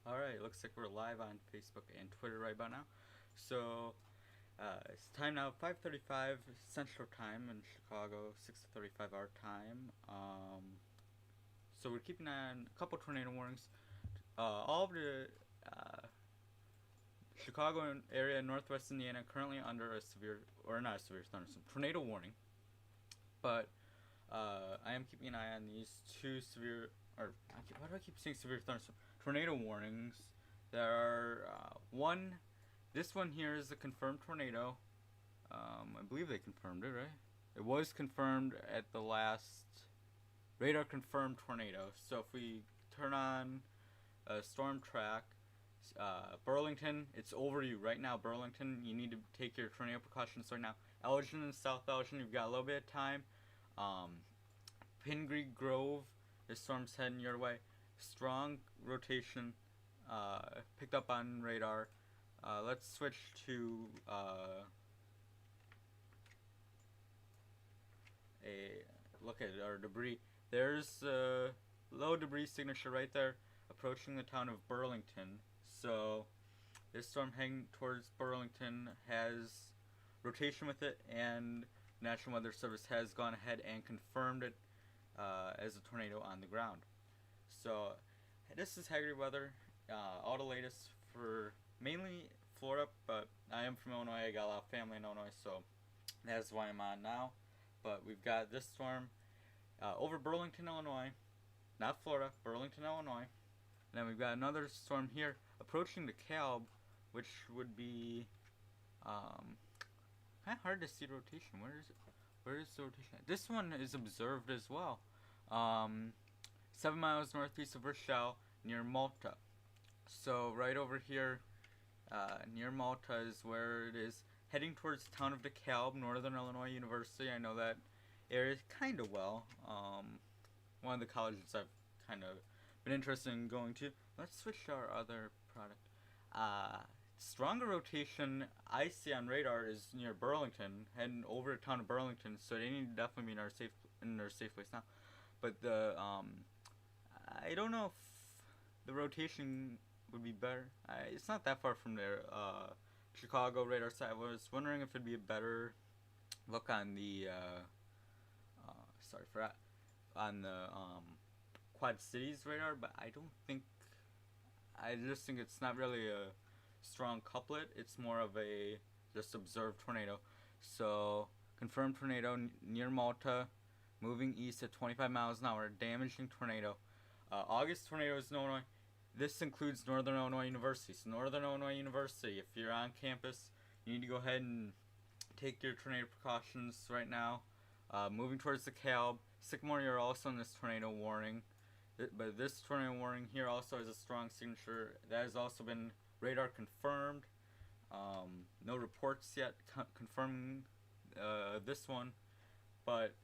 Alright, looks like we're live on Facebook and Twitter right about now. So, it's time now, 5:35 Central Time in Chicago, 6:35 our time. So we're keeping on a couple tornado warnings. All of the Chicago area, Northwest Indiana, currently under a severe, or not a severe thunderstorm, tornado warning. But I am keeping an eye on these two severe, or why do I keep saying severe thunderstorm? Tornado warnings. There are this one here is a confirmed tornado. I believe they confirmed it, right? It was confirmed at the last radar confirmed tornado. So if we turn on storm track, Burlington, it's over you right now. Burlington, you need to take your tornado precautions right now. Elgin and South Elgin, you've got a little bit of time. Pingree Grove, this storm's heading your way. Strong rotation, picked up on radar. Let's switch to a look at our debris. There's a low debris signature right there approaching the town of Burlington. So this storm heading towards Burlington has rotation with it, and National Weather Service has gone ahead and confirmed it as a tornado on the ground. So this is Hagerty weather, all the latest for mainly Florida, but I am from Illinois. I got a lot of family in Illinois, so that's why I'm on now. But we've got this storm over Burlington, Illinois, not Florida, Burlington, Illinois. And then we've got another storm here approaching DeKalb, which would be kind of hard to see the rotation. Where is it? Where is the rotation? This one is observed as well. 7 miles northeast of Rochelle, near Malta. So right over here, near Malta is where it is. Heading towards the town of DeKalb, Northern Illinois University. I know that area kind of well. One of the colleges I've kind of been interested in going to. Let's switch to our other product. Stronger rotation I see on radar is near Burlington, heading over to town of Burlington. So they need to definitely be in their safe place now. But the I don't know if the rotation would be better. It's not that far from their Chicago radar site. I was wondering if it'd be a better look on the on the Quad Cities radar, but I don't think. I just think it's not really a strong couplet. It's more of a just observed tornado. So confirmed tornado near Malta, moving east at 25 miles an hour, damaging tornado. August tornadoes in Illinois. This includes Northern Illinois University. So Northern Illinois University, if you're on campus, you need to go ahead and take your tornado precautions right now. Moving towards DeKalb. Sycamore, you're also in this tornado warning. But this tornado warning here also has a strong signature. That has also been radar confirmed. No reports yet confirming this one, but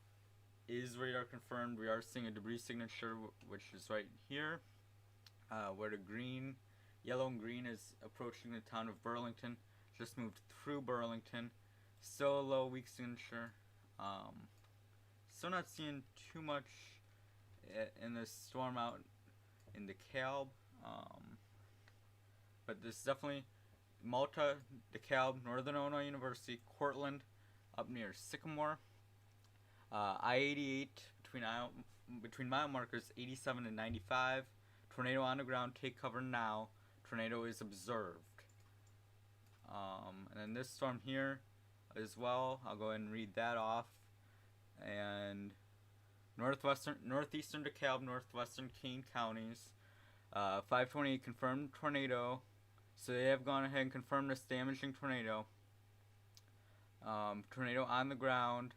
is radar confirmed. We are seeing a debris signature, which is right here, where the yellow and green is approaching the town of Burlington. Just moved through Burlington. Still a low weak signature. Still not seeing too much in this storm out in DeKalb. But this is definitely Malta, DeKalb, Northern Illinois University, Cortland, up near Sycamore. I-88 between mile markers 87 and 95. Tornado on the ground. Take cover now. Tornado is observed. And then this storm here as well. I'll go ahead and read that off. And northeastern DeKalb, northwestern Kane counties. 528 confirmed tornado. So they have gone ahead and confirmed this damaging tornado. Tornado on the ground.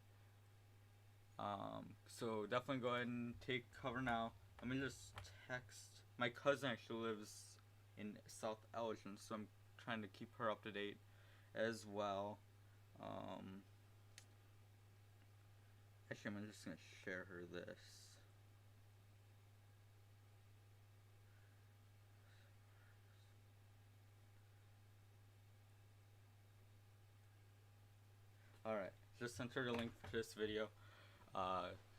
So definitely go ahead and take cover now. Let me just text. My cousin actually lives in South Elgin, so I'm trying to keep her up to date as well. Actually, I'm just going to share her this. Alright, just sent her the link to this video.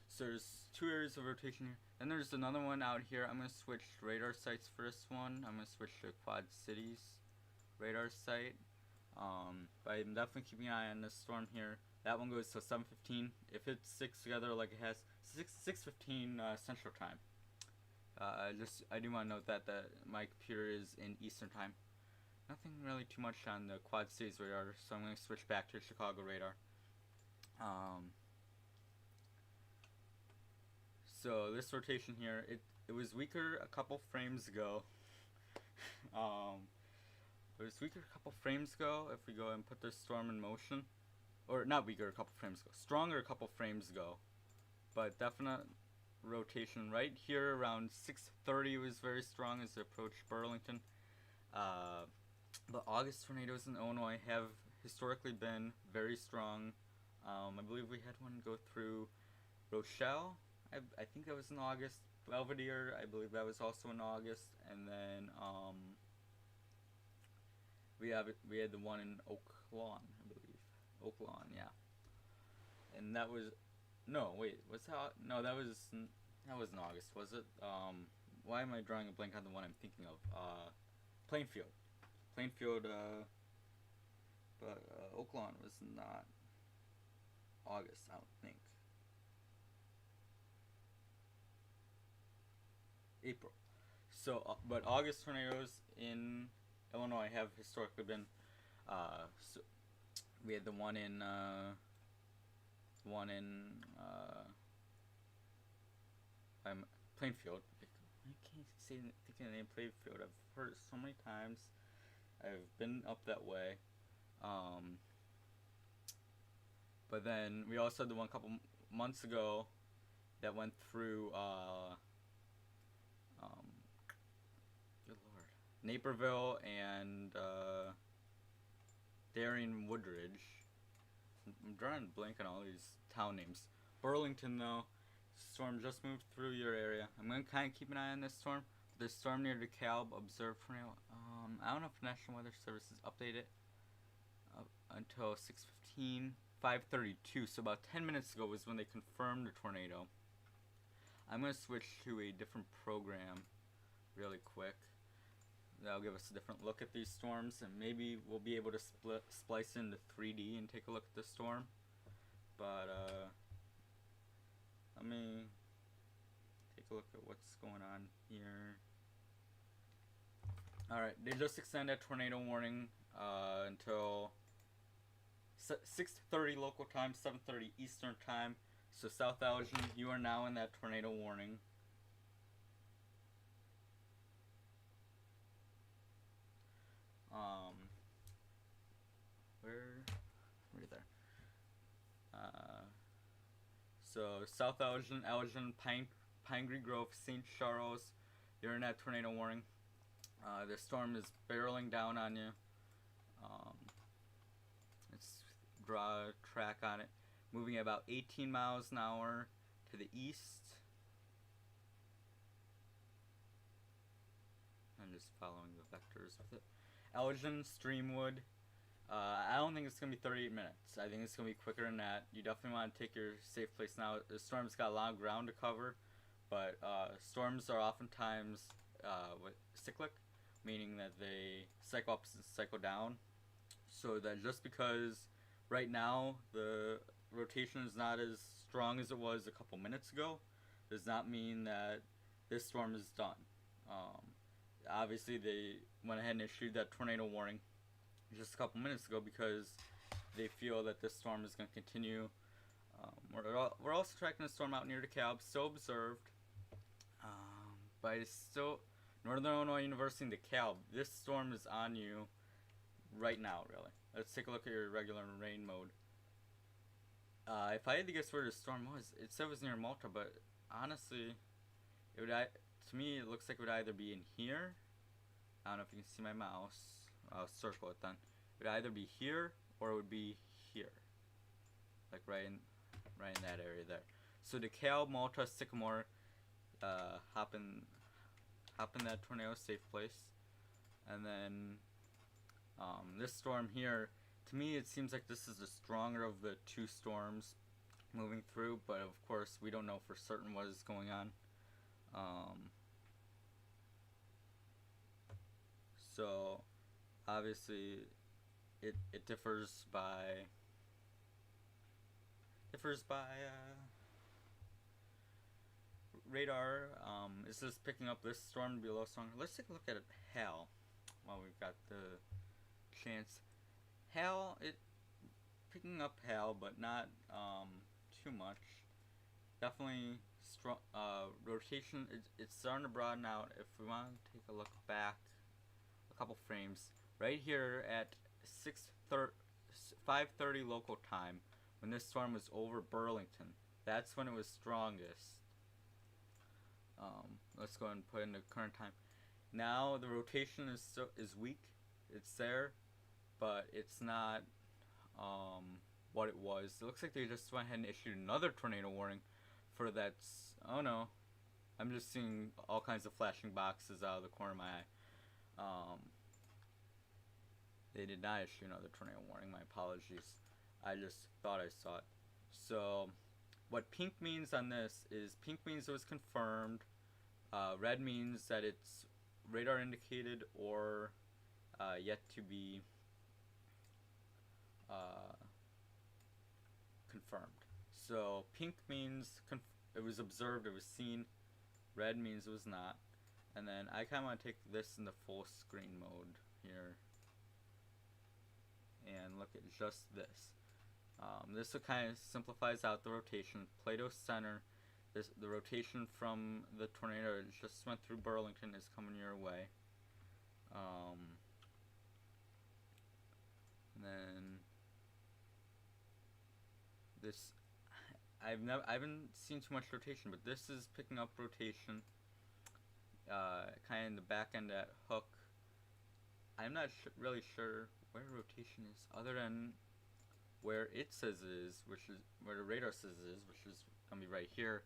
So there's two areas of rotation here. Then there's another one out here. I'm going to switch radar sites for this one. I'm going to switch to Quad Cities radar site. But I'm definitely keeping an eye on this storm here. That one goes till 7:15. If it sticks together like it has, 6:15 Central Time. I do want to note that my computer is in Eastern Time. Nothing really too much on the Quad Cities radar, so I'm going to switch back to Chicago radar. So this rotation here, it was weaker a couple frames ago. It was weaker a couple frames ago. If we go and put this storm in motion, or not weaker a couple frames ago, stronger a couple frames ago, but definite rotation right here around 6:30 was very strong as it approached Burlington. But August tornadoes in Illinois have historically been very strong. I believe we had one go through Rochelle. I think that was in August. Belvedere, I believe that was also in August. And then we had the one in Oak Lawn, I believe. Oak Lawn, yeah. And that was that wasn't August, was it? Why am I drawing a blank on the one I'm thinking of? Plainfield, but Oak Lawn was not August, I don't think. April. So, but August tornadoes in Illinois have historically been. So we had the one in Plainfield. I can't think of the name Plainfield. I've heard it so many times. I've been up that way. But then we also had the one couple months ago that went through good lord, Naperville and Darien Woodridge. I'm drawing a blank on all these town names. Burlington, though, storm just moved through your area. I'm gonna kind of keep an eye on this storm. The storm near DeKalb observed tornado. I don't know if National Weather Service is updated until 6:15, 5:32. So about 10 minutes ago was when they confirmed the tornado. I'm gonna switch to a different program really quick. That'll give us a different look at these storms, and maybe we'll be able to splice into 3D and take a look at the storm. But let me take a look at what's going on here. Alright, they just extended tornado warning until 6:30 local time, 7:30 Eastern time. So South Elgin, you are now in that tornado warning. Right there. So South Elgin, Pingree Grove, St. Charles, you're in that tornado warning. The storm is barreling down on you. Let's draw a track on it. Moving at about 18 miles an hour to the east. I'm just following the vectors with it. Elgin, Streamwood. I don't think it's going to be 38 minutes. I think it's going to be quicker than that. You definitely want to take your safe place now. The storm's got a lot of ground to cover, but storms are oftentimes cyclic, meaning that they cycle up and cycle down. So that just because right now the rotation is not as strong as it was a couple minutes ago, does not mean that this storm is done. Obviously, they went ahead and issued that tornado warning just a couple minutes ago because they feel that this storm is going to continue. We're also tracking the storm out near DeKalb, still observed, but it's still Northern Illinois University in DeKalb. This storm is on you right now, really. Let's take a look at your regular rain mode. If I had to guess where the storm was, it said it was near Malta, but honestly, to me it looks like it would either be in here. I don't know if you can see my mouse. I'll circle it then. It would either be here or it would be here, like right in that area there. So DeKalb, Malta, Sycamore, hop in that tornado safe place, and then this storm here. To me, it seems like this is the stronger of the two storms moving through, but of course we don't know for certain what is going on. Um, so obviously it differs by radar. Is this picking up this storm below stronger? Let's take a look at Hal while we've got the chance. Hal, it picking up Hal, but not too much. Definitely strong rotation. It's starting to broaden out. If we want to take a look back a couple frames, right here at 5:30 local time, when this storm was over Burlington, that's when it was strongest. Let's go ahead and put in the current time. Now the rotation is weak. It's there, but it's not what it was. It looks like they just went ahead and issued another tornado warning for that. Oh no, I'm just seeing all kinds of flashing boxes out of the corner of my eye. They did not issue another tornado warning. My apologies. I just thought I saw it. So, what pink means on this is pink means it was confirmed. Red means that it's radar indicated or yet to be confirmed. So pink means it was observed, it was seen. Red means it was not. And then I kind of want to take this in the full screen mode here and look at just this. This kind of simplifies out the rotation. Plato Center, the rotation from the tornado that just went through Burlington is coming your way. And then this, I haven't seen too much rotation, but this is picking up rotation. Kind of in the back end at Hook. I'm not really sure where rotation is, other than where it says it is, which is where the radar says it is, which is gonna be right here,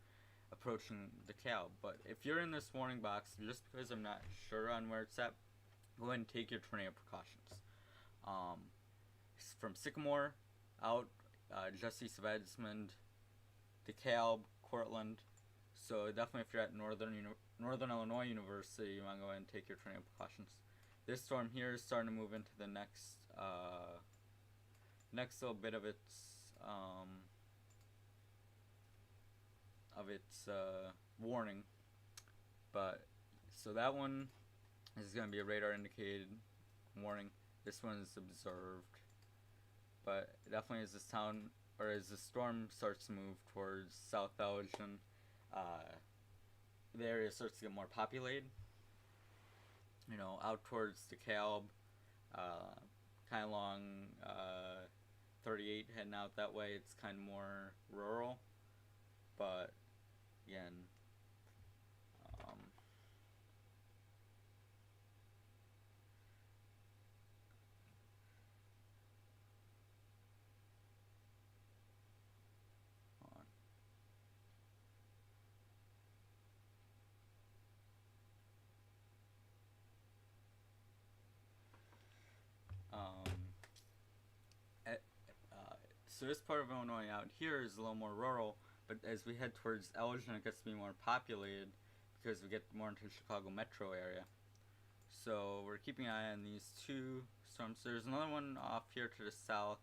approaching the DeKalb. But if you're in this warning box, just because I'm not sure on where it's at, go ahead and take your tornado precautions. From Sycamore out just east of Edmond, DeKalb, Cortland. So definitely, if you're at Northern Illinois University, you want to go ahead and take your tornado precautions. This storm here is starting to move into the next little bit of its warning. But so that one is going to be a radar indicated warning. This one is observed. But definitely as the storm starts to move towards South Elgin, the area starts to get more populated. You know, out towards DeKalb, kind of along 38 heading out that way. It's kind of more rural, but again, so this part of Illinois out here is a little more rural, but as we head towards Elgin, it gets to be more populated because we get more into the Chicago metro area. So we're keeping an eye on these two storms. There's another one off here to the south.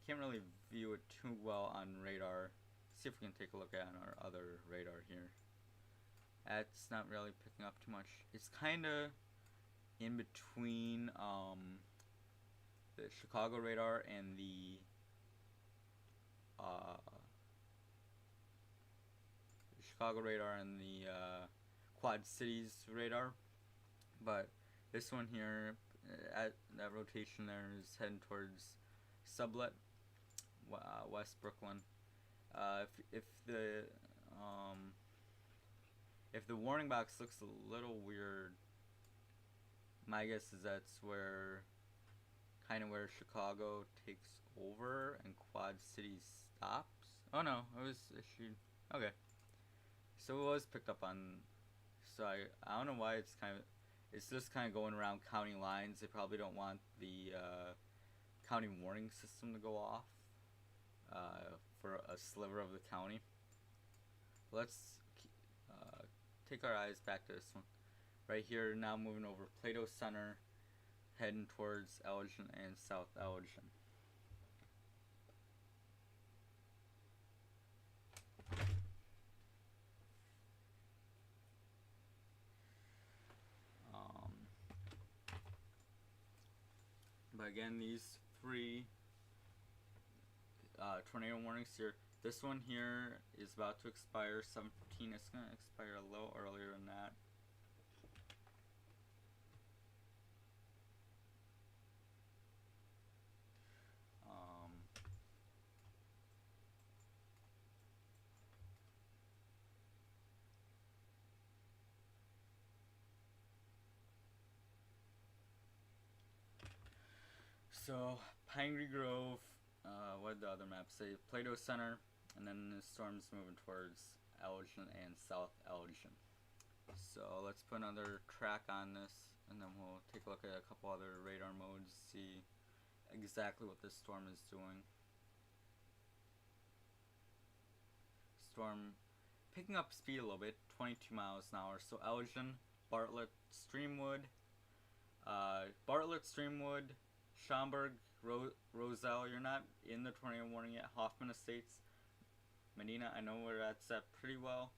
Can't really view it too well on radar. See if we can take a look at our other radar here. That's not really picking up too much. It's kind of in between the Chicago radar and the Quad Cities radar, but this one here at that rotation there is heading towards Sublet, West Brooklyn. If the warning box looks a little weird, my guess is that's where Chicago takes over and Quad City stops. Oh no, it was issued. Okay, so it was picked up on. So I don't know why it's just kind of going around county lines. They probably don't want the county warning system to go off for a sliver of the county. Let's take our eyes back to this one. Right here, now moving over Plato Center, heading towards Elgin and South Elgin. But again, these three tornado warnings here. This one here is about to expire 7:15. It's going to expire a little earlier than that. So, Piney Grove, what did the other map say? Plato Center, and then the storm's moving towards Elgin and South Elgin. So, let's put another track on this, and then we'll take a look at a couple other radar modes, see exactly what this storm is doing. Storm picking up speed a little bit, 22 miles an hour. So, Elgin, Bartlett, Streamwood, Schaumburg, Roselle, you're not in the tornado warning yet. Hoffman Estates, Medina, I know where that's at pretty well,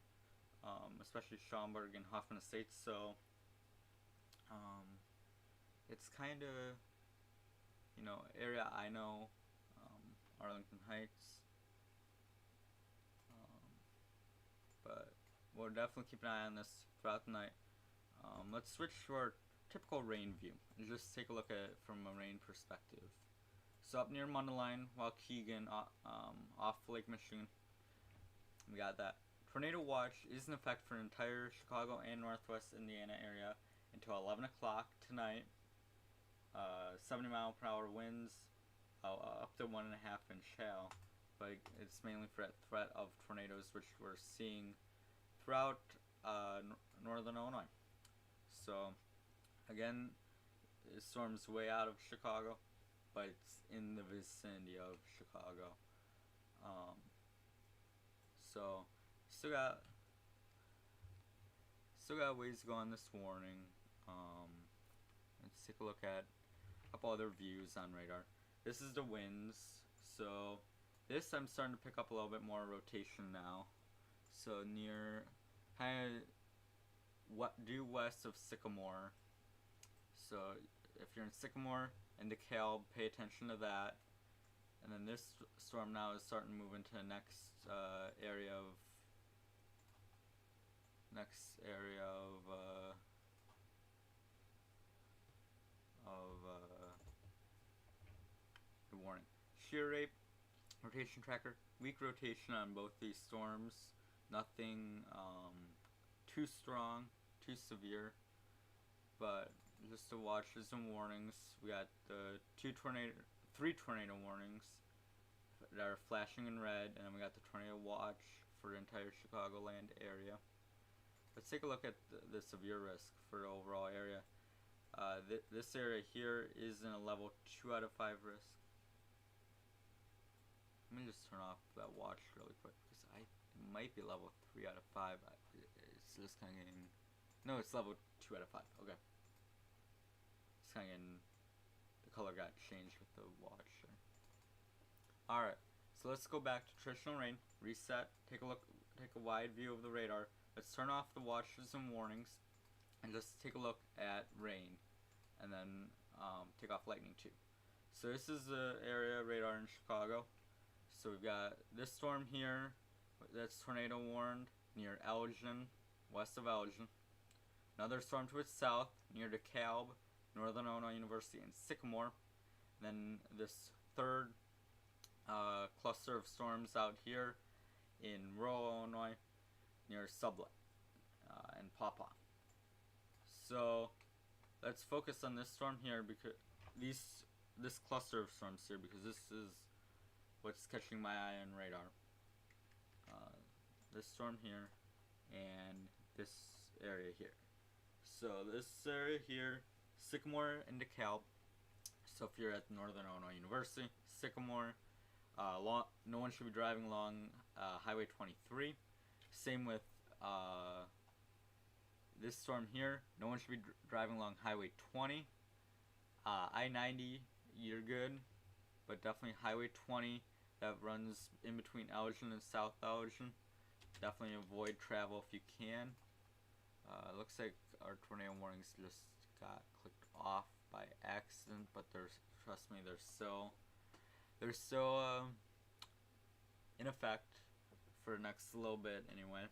especially Schaumburg and Hoffman Estates. So, it's kind of, area I know, Arlington Heights. But we'll definitely keep an eye on this throughout the night. Let's switch to our typical rain view and just take a look at it from a rain perspective. So up near Mundelein, Waukegan, off Lake Michigan, we got that. Tornado watch is in effect for the entire Chicago and Northwest Indiana area until 11 o'clock tonight. 70-mile-per-hour winds, up to 1.5 inch hail. But it's mainly for that threat of tornadoes, which we're seeing throughout northern Illinois. So, again, the storm's way out of Chicago, but it's in the vicinity of Chicago. So, still got ways to go on this warning. Let's take a look at a couple other views on radar. This is the winds. So, this I'm starting to pick up a little bit more rotation now. So near, kind of due west of Sycamore. So if you're in Sycamore and DeKalb, pay attention to that. And then this storm now is starting to move into the next area of the warning. Shear rate, rotation tracker, weak rotation on both these storms. Nothing too strong, too severe, but just the watches and warnings. We got the three tornado warnings that are flashing in red, and then we got the tornado watch for the entire Chicagoland area. Let's take a look at the severe risk for the overall area. This area here is in a level 2 out of 5 risk. Let me just turn off that watch really quick, because it might be level 3 out of 5. It's just kind of getting... No, it's level 2 out of 5. Okay. It's kind of getting... The color got changed with the watch there. Alright, so let's go back to traditional rain. Reset. Take a wide view of the radar. Let's turn off the watches and warnings, and just take a look at rain, and then take off lightning too. So this is the area radar in Chicago. So we've got this storm here, that's tornado warned near Elgin, west of Elgin. Another storm to its south near DeKalb, Northern Illinois University, and Sycamore. Then this third cluster of storms out here in rural Illinois near Sublette and Pawpaw. So let's focus on this storm here, because this cluster of storms here, because this is what's catching my eye on radar. This storm here and this area here. So this area here, Sycamore and DeKalb. So if you're at Northern Illinois University, Sycamore, no one should be driving along Highway 23. Same with this storm here, no one should be driving along Highway 20. I-90, you're good, but definitely Highway 20 that runs in between Elgin and South Elgin. Definitely avoid travel if you can. Looks like our tornado warnings just got clicked off by accident, but trust me, they're still in effect for the next little bit anyway.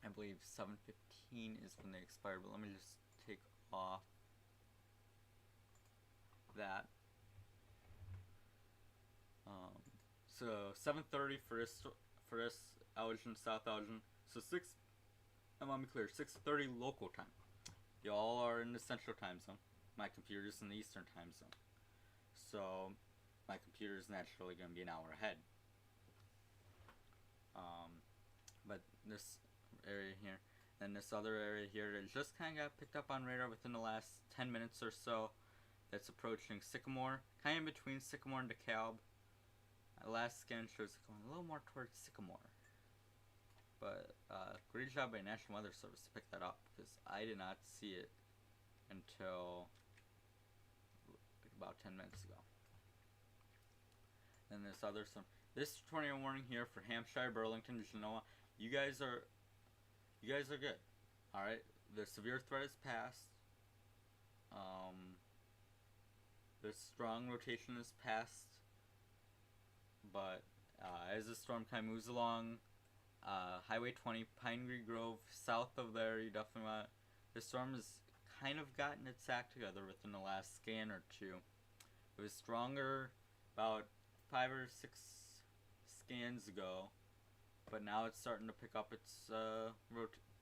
I believe 7:15 is when they expire, but let me just take off that. So 7:30 for this Elgin, South Elgin. So I want to be clear, 6:30 local time. Y'all are in the Central Time Zone. My computer's in the Eastern Time Zone. So my computer is naturally going to be an hour ahead. But this area here and this other area here that just kind of got picked up on radar within the last 10 minutes or so. That's approaching Sycamore, kind of in between Sycamore and DeKalb. My last scan shows it going a little more towards Sycamore. But great job by National Weather Service to pick that up, because I did not see it until about 10 minutes ago. And this tornado warning here for Hampshire, Burlington, Genoa. You guys are good. All right, the severe threat is passed. The strong rotation is passed. But as the storm kind of moves along, Highway 20, Pine Grove, south of there, you definitely want. The storm has kind of gotten its act together within the last scan or two. It was stronger about 5 or 6 scans ago, but now it's starting to pick up its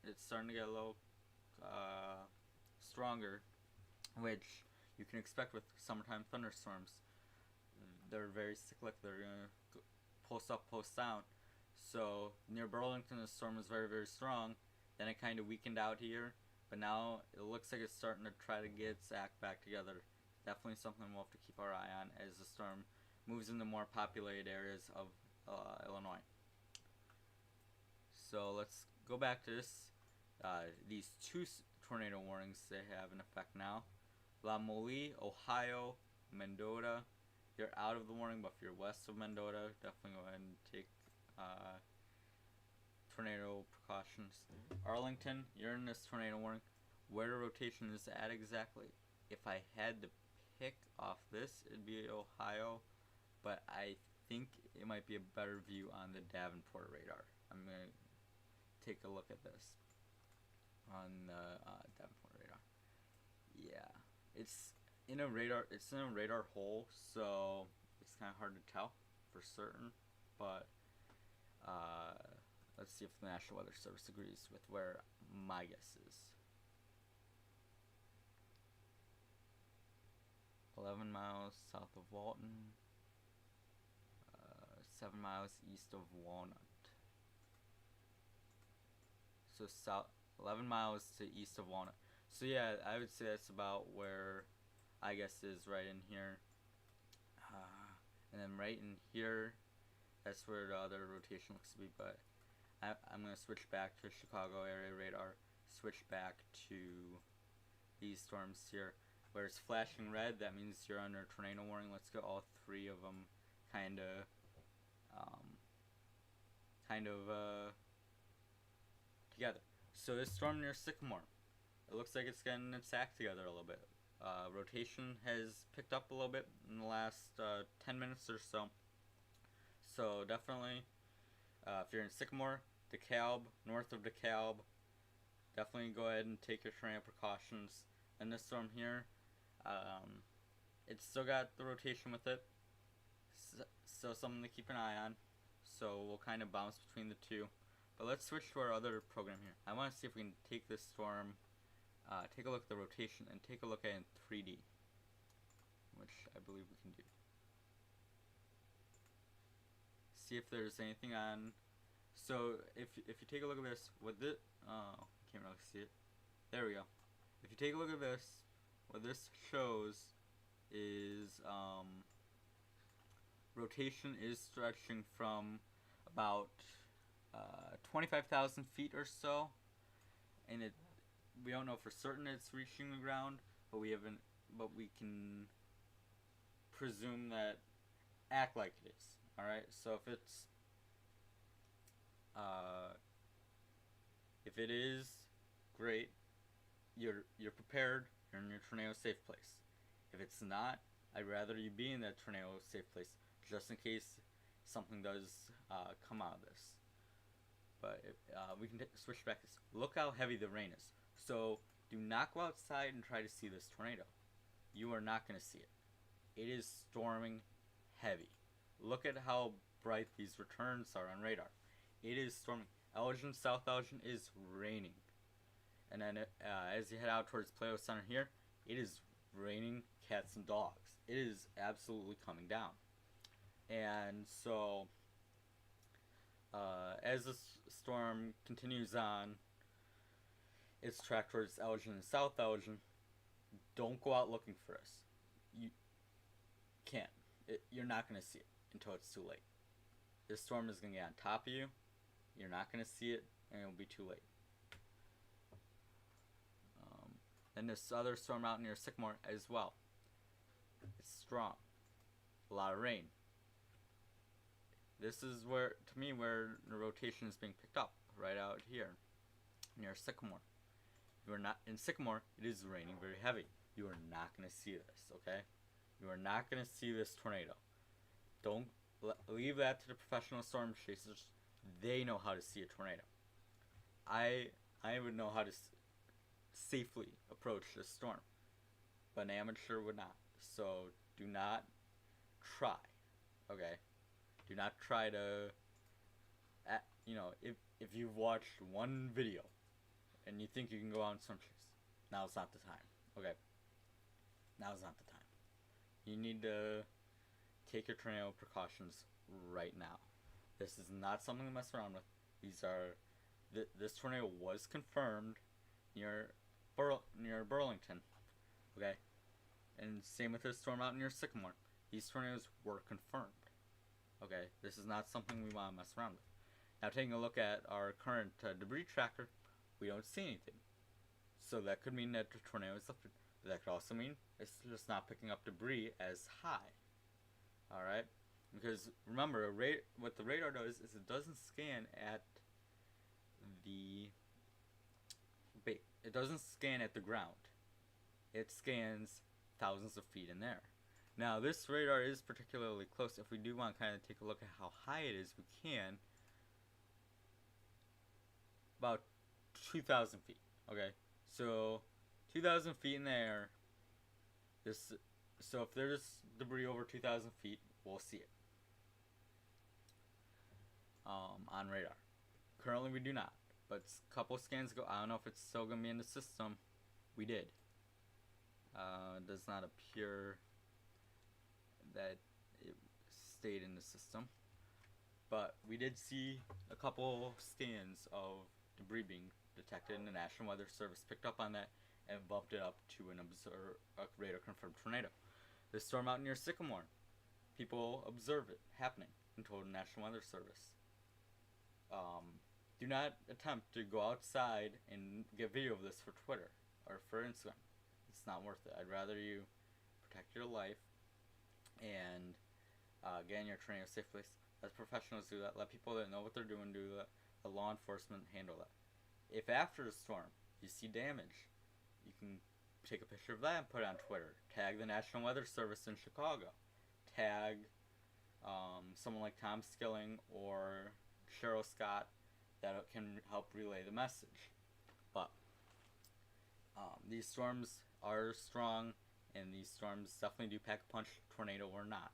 it's starting to get a little stronger, which you can expect with summertime thunderstorms. They're very cyclic. They're gonna post up, post down. So near Burlington, the storm was very, very strong. Then it kind of weakened out here, but now it looks like it's starting to try to get its act back together. Definitely something we'll have to keep our eye on as the storm moves into more populated areas of Illinois. So let's go back to this. These two tornado warnings they have in effect now. La Mole, Ohio, Mendota. You're out of the warning, but if you're west of Mendota, definitely go ahead and take tornado precautions. Arlington, you're in this tornado warning. Where the rotation is at exactly, if I had to pick off this, it'd be Ohio, but I think it might be a better view on the Davenport radar. I'm going to take a look at this on the Davenport radar. Yeah, it's in a radar hole, so it's kind of hard to tell for certain, but let's see if the National Weather Service agrees with where my guess is. 11 miles south of Walton, 7 miles east of Walnut. So 11 miles to east of Walnut. So yeah, I would say that's about where I guess is right in here. And then right in here, that's where the other rotation looks to be, but I'm going to switch back to Chicago area radar, switch back to these storms here. Where it's flashing red, that means you're under tornado warning. Let's get all three of them kind of together. So this storm near Sycamore, it looks like it's getting its act together a little bit. Rotation has picked up a little bit in the last 10 minutes or so. So definitely, if you're in Sycamore, DeKalb, north of DeKalb, definitely go ahead and take your tornado precautions. And this storm here, it's still got the rotation with it, so something to keep an eye on. So we'll kind of bounce between the two. But let's switch to our other program here. I want to see if we can take this storm, take a look at the rotation, and take a look at it in 3D, which I believe we can do. See if there's anything on. So if you take a look at this, with it, can't really see it. There we go. If you take a look at this, what this shows is rotation is stretching from about 25,000 feet or so, and we don't know for certain it's reaching the ground, but we haven't. But we can presume that act like it is. All right. So uh, if it is, great. You're prepared. You're in your tornado safe place. If it's not, I'd rather you be in that tornado safe place just in case something does come out of this. But we can switch back. Look how heavy the rain is. So do not go outside and try to see this tornado. You are not going to see it. It is storming heavy. Look at how bright these returns are on radar. It is storming. Elgin, South Elgin is raining. And then as you head out towards Plato Center here, it is raining cats and dogs. It is absolutely coming down. And so, as the storm continues on its track towards Elgin and South Elgin, don't go out looking for us. You can't. You're not going to see it until it's too late. This storm is going to get on top of you. You're not going to see it, and it'll be too late. Then this other storm out near Sycamore as well. It's strong. A lot of rain. This is where, to me, where the rotation is being picked up. Right out here, near Sycamore. You are not in Sycamore. It is raining very heavy. You are not going to see this. Okay, you are not going to see this tornado. Don't leave that to the professional storm chasers. They know how to see a tornado. I would know how to safely approach this storm, but an amateur would not. So do not try. Okay, do not try to. If you've watched one video and you think you can go out and storm chase, now's not the time. Okay, now's not the time. You need to take your tornado precautions right now. This is not something to mess around with. This tornado was confirmed near Burlington. Okay, and same with this storm out near Sycamore. These tornadoes were confirmed. Okay, this is not something we want to mess around with. Now, taking a look at our current debris tracker, we don't see anything. So that could mean that the tornado is lifted. But that could also mean it's just not picking up debris as high. Alright? Because remember, what the radar does is it doesn't scan at it doesn't scan at the ground. It scans thousands of feet in there. Now, this radar is particularly close. If we do want to kind of take a look at how high it is, we can. About 2,000 feet. Okay, so 2,000 feet in the air. So if there's debris over 2,000 feet, we'll see it on radar. Currently, we do not. But a couple scans ago, I don't know if it's still going to be in the system. We did. It does not appear that it stayed in the system. But we did see a couple scans of debris being detected, and the National Weather Service picked up on that and bumped it up to a radar confirmed tornado. The storm out near Sycamore, people observe it happening and told the National Weather Service. Do not attempt to go outside and get video of this for Twitter or for Instagram. It's not worth it. I'd rather you protect your life and get in your tornado safe place. Let professionals do that. Let people that know what they're doing do that. Let law enforcement handle that. If after the storm you see damage, you can take a picture of that and put it on Twitter. Tag the National Weather Service in Chicago. Tag someone like Tom Skilling or Cheryl Scott that can help relay the message. But these storms are strong, and these storms definitely do pack a punch, tornado or not.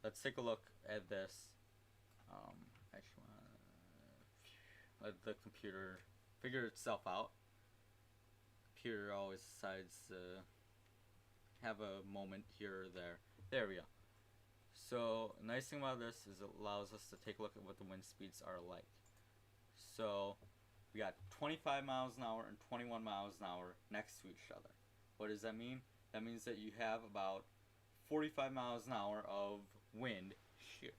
Let's take a look at this. Let the computer figure itself out. Computer always decides to have a moment here or there. There we go. So, the nice thing about this is it allows us to take a look at what the wind speeds are like. So, we got 25 miles an hour and 21 miles an hour next to each other. What does that mean? That means that you have about 45 miles an hour of wind here.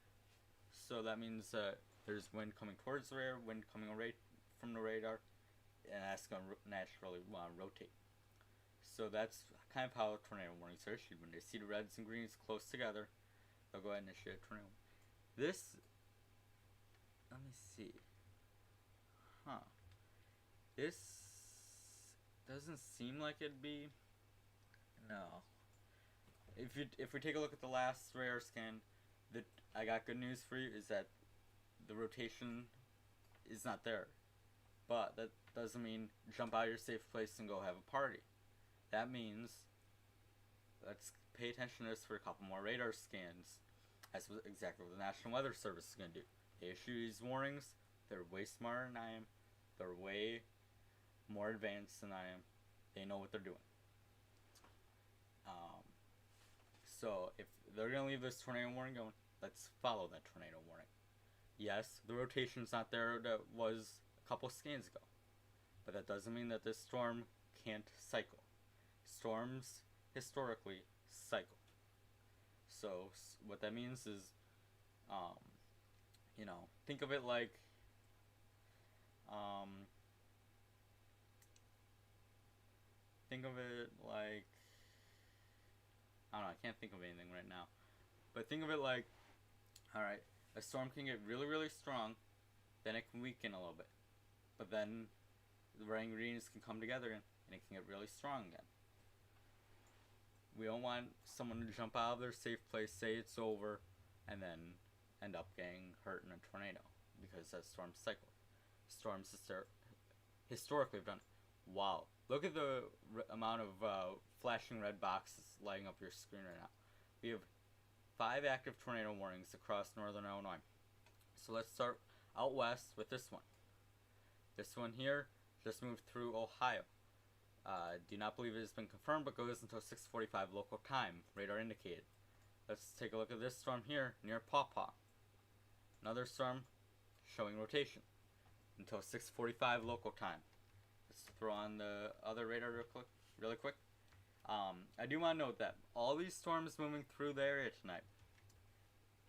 So that means that there's wind coming towards the radar, wind coming away from the radar. and that's going to naturally rotate. So that's kind of how tornado warnings are issued. When they see the reds and greens close together, they'll go ahead and issue a tornado. This, let me see. This doesn't seem like it'd be. No. If we take a look at the last radar scan, I got good news for you, is that the rotation is not there. But that doesn't mean jump out of your safe place and go have a party. That means let's pay attention to this for a couple more radar scans. That's exactly what the National Weather Service is going to do. They issue these warnings. They're way smarter than I am. They're way more advanced than I am. They know what they're doing. So if they're going to leave this tornado warning going, let's follow that tornado warning. Yes, the rotation's not there that was a couple scans ago. But that doesn't mean that this storm can't cycle. Storms, historically, cycle. So what that means is, think of it like, I don't know, I can't think of anything right now. But think of it like, alright, a storm can get really, really strong, then it can weaken a little bit. But then the red and greens can come together and it can get really strong again. We don't want someone to jump out of their safe place, say it's over, and then end up getting hurt in a tornado, because that storm cycle. Storms historically have done. Wow, look at the amount of flashing red boxes lighting up your screen right now. We have 5 active tornado warnings across northern Illinois. So let's start out west with this one. This one here just moved through Ohio. Do not believe it has been confirmed, but goes until 6:45 local time, radar indicated. Let's take a look at this storm here near Paw Paw. Another storm showing rotation until 6:45 local time. Let's throw on the other radar really quick. I do want to note that all these storms moving through the area tonight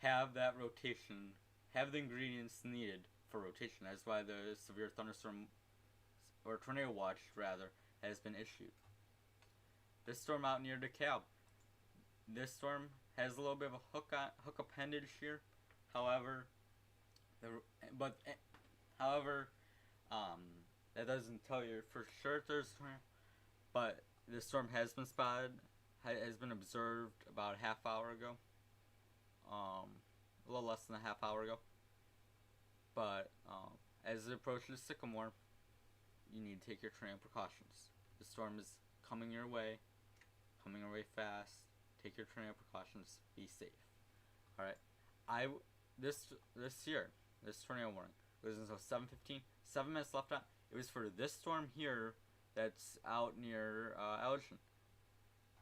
have that rotation, have the ingredients needed for rotation. That's why the severe thunderstorm, or tornado watch rather, has been issued. This storm out near DeKalb, this storm has a little bit of a hook appendage here. However, that doesn't tell you for sure there's a storm. But this storm has been spotted, has been observed about a half hour ago. A little less than a half hour ago. But as it approaches Sycamore, you need to take your tornado precautions. The storm is coming your way fast. Take your tornado precautions. Be safe. All right. This tornado warning was until 7:15. 7 minutes left on. It was for this storm here that's out near Elgin.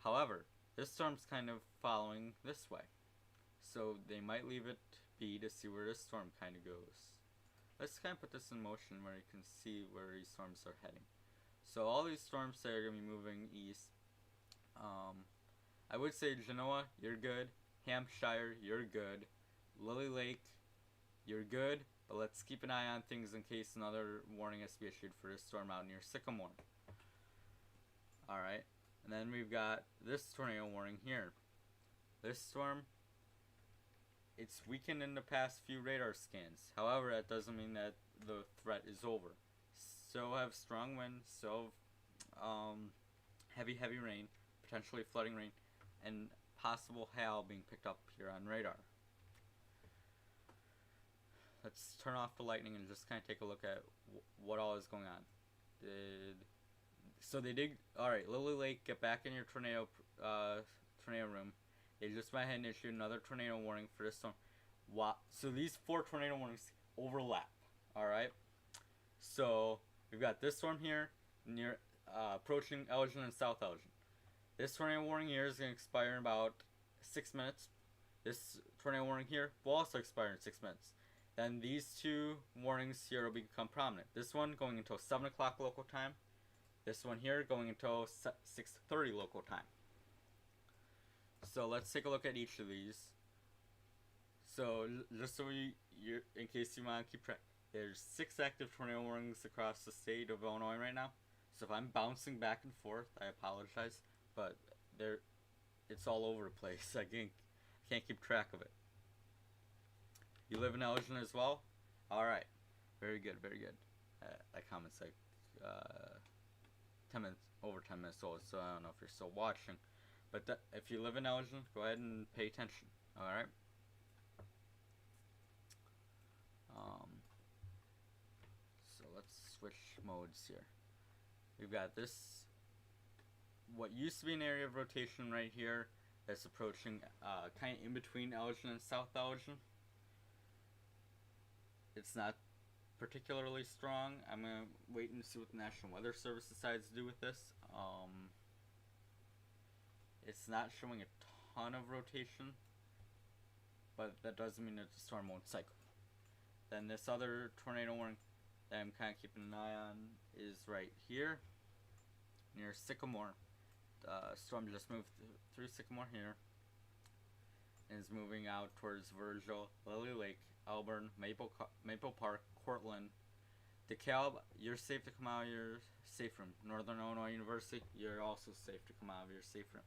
However, this storm's kind of following this way, so they might leave it be to see where this storm kind of goes. Let's kind of put this in motion where you can see where these storms are heading. So all these storms are going to be moving east. I would say Genoa, you're good. Hampshire, you're good. Lily Lake, you're good. But let's keep an eye on things in case another warning has to be issued for this storm out near Sycamore. Alright, and then we've got this tornado warning here. This storm, it's weakened in the past few radar scans. However, that doesn't mean that the threat is over. So have strong winds, so heavy rain, potentially flooding rain, and possible hail being picked up here on radar. Let's turn off the lightning and just kind of take a look at what all is going on. Alright, Lily Lake, get back in your tornado room. They just went ahead and issued another tornado warning for this storm. So these 4 tornado warnings overlap. Alright? So we've got this storm here near approaching Elgin and South Elgin. This tornado warning here is going to expire in about 6 minutes. This tornado warning here will also expire in 6 minutes. Then these 2 warnings here will become prominent. This one going until 7 o'clock local time. This one here going until 6:30 local time. So let's take a look at each of these. So just so in case you want to keep track, There's 6 active tornado warnings across the state of Illinois right now. So if I'm bouncing back and forth, I apologize, but it's all over the place. I can't keep track of it. You live in Elgin as well? Alright. Very good, very good. That comment's like 10 minutes, over 10 minutes old, so I don't know if you're still watching. But if you live in Elgin, go ahead and pay attention. Alright? So let's switch modes here. We've got this, what used to be an area of rotation right here, that's approaching kind of in between Elgin and South Elgin. It's not particularly strong. I'm going to wait and see what the National Weather Service decides to do with this. It's not showing a ton of rotation, but that doesn't mean that the storm won't cycle. Then this other tornado warning that I'm kind of keeping an eye on is right here, near Sycamore. The storm just moved through Sycamore here, and is moving out towards Virgil, Lily Lake, Elburn, Maple Park, Cortland, DeKalb. You're safe to come out of your safe room. Northern Illinois University, you're also safe to come out of your safe room.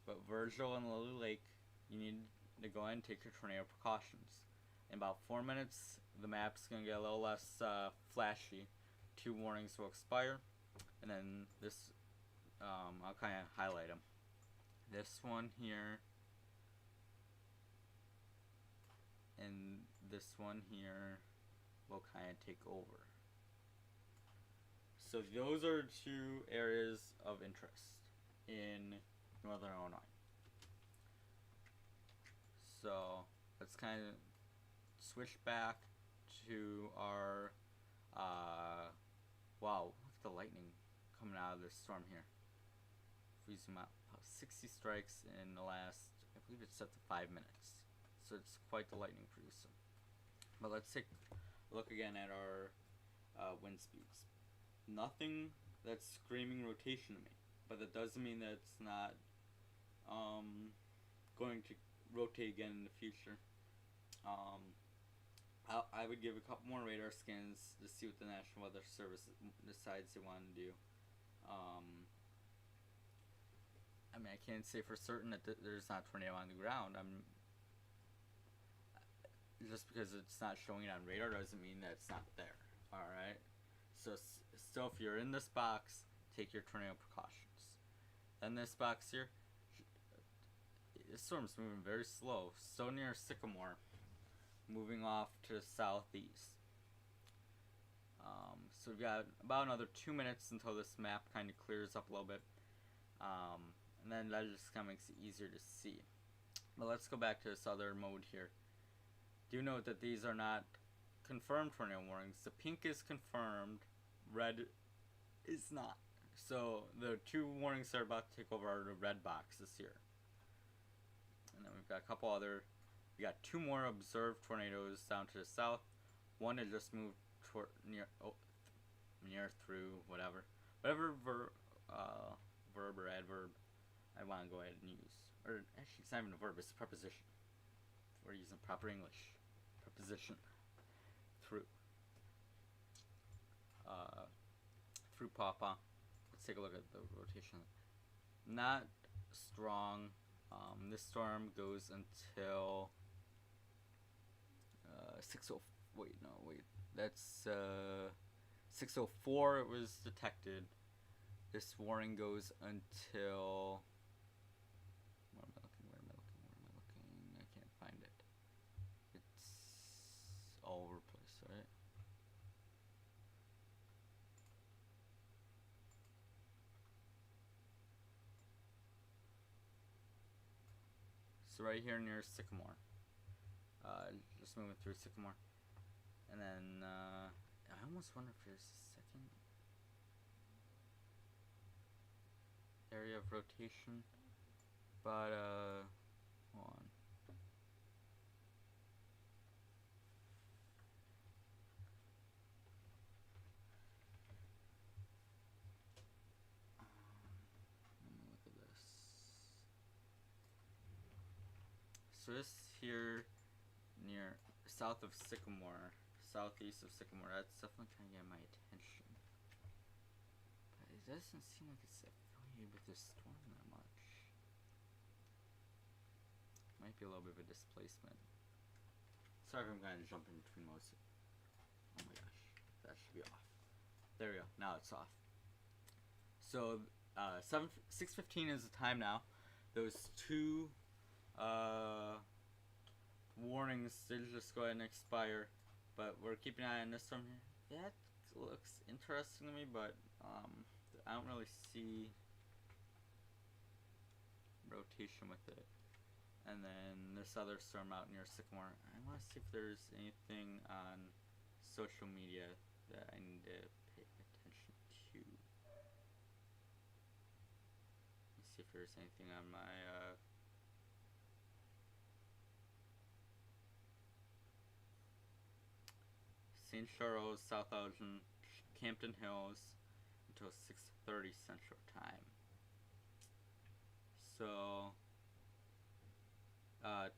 But Virgil and Lily Lake, you need to go ahead and take your tornado precautions. In about 4 minutes, the map's going to get a little less flashy. 2 warnings will expire, and then this, I'll kind of highlight them. This one here, and this one here will kind of take over. So those are 2 areas of interest in Northern Illinois. So let's kind of switch back to our wow, look at the lightning coming out of this storm here. If we zoom out, about 60 strikes in the last, I believe it's set to 5 minutes. So it's quite the lightning producer. But let's take a look again at our wind speeds. Nothing that's screaming rotation to me, but that doesn't mean that it's not going to rotate again in the future. I would give a couple more radar scans to see what the National Weather Service decides they want to do. I mean, I can't say for certain that there's not a tornado on the ground. Just because it's not showing it on radar doesn't mean that it's not there. Alright? So still, if you're in this box, take your tornado precautions. Then this box here, this storm's moving very slow. So near Sycamore, moving off to the southeast. So we've got about another 2 minutes until this map kind of clears up a little bit. And then that just kind of makes it easier to see. But let's go back to this other mode here. Do note that these are not confirmed tornado warnings. The pink is confirmed, red is not. So the 2 warnings that are about to take over are the red boxes here. And then we've got a couple other, we got 2 more observed tornadoes down to the south. One that just moved toward near through whatever verb or adverb I want to go ahead and use. Or actually, it's not even a verb, it's a preposition. We're using proper English. Preposition. Through. Through Papa. Let's take a look at the rotation. Not strong. This storm goes until 6:04. That's 6:04. It was detected. This warning goes until. Where am I looking? I can't find it. It's all over the place, right? So right here near Sycamore. Just moving through Sycamore. And then, I almost wonder if there's a second area of rotation. But, hold on. Let me look at this. So this here near south of Sycamore, southeast of Sycamore. That's definitely trying to get my attention. But it doesn't seem like it's affiliated with this storm that much. Might be a little bit of a displacement. Sorry if I'm kind of jumping between most. Oh my gosh, that should be off. There we go. Now it's off. So 6:15 is the time now. Those two warnings did just go ahead and expire, but we're keeping an eye on this storm here. That looks interesting to me, but I don't really see rotation with it. And then this other storm out near Sycamore. I want to see if there's anything on social media that I need to pay attention to. Let's see if there's anything on my St. Charles, South Elgin, Campton Hills until 6:30 Central Time. So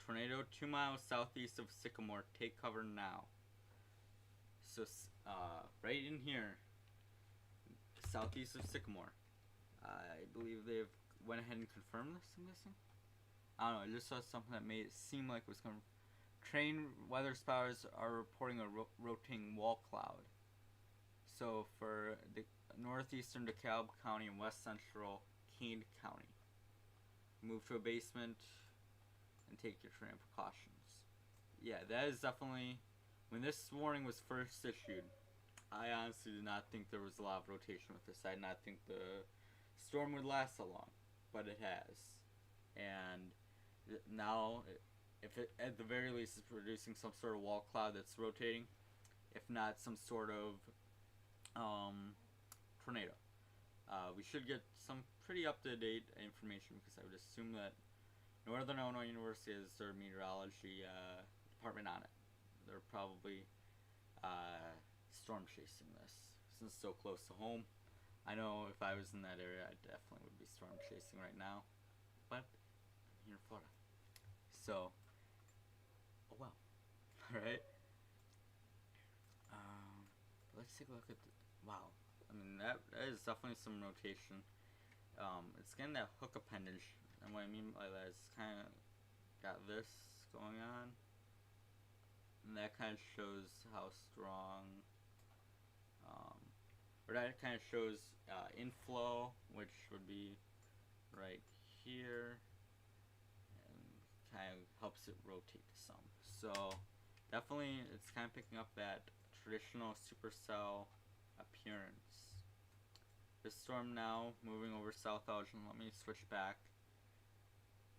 tornado 2 miles southeast of Sycamore. Take cover now. So right in here, southeast of Sycamore. I believe they've went ahead and confirmed this, I'm guessing. I don't know, I just saw something that made it seem like it was going to... Train weather spotters are reporting a rotating wall cloud. So for the northeastern DeKalb County and west central Kane County. Move to a basement and take your train precautions. Yeah, that is definitely... When this warning was first issued, I honestly did not think there was a lot of rotation with this. I did not think the storm would last so long, but it has. And now, if it at the very least is producing some sort of wall cloud that's rotating, if not some sort of tornado. We should get some pretty up-to-date information because I would assume that Northern Illinois University has their meteorology department on it. They're probably storm chasing this since it's so close to home. I know if I was in that area, I definitely would be storm chasing right now, but I'm here in Florida, so oh well. All right. Let's take a look at wow. I mean that is definitely some rotation. It's getting that hook appendage, and what I mean by that is kind of got this going on. And that kind of shows how strong, or that kind of shows inflow, which would be right here, and kind of helps it rotate some. So definitely it's kind of picking up that traditional supercell appearance. This storm now moving over South Elgin. Let me switch back.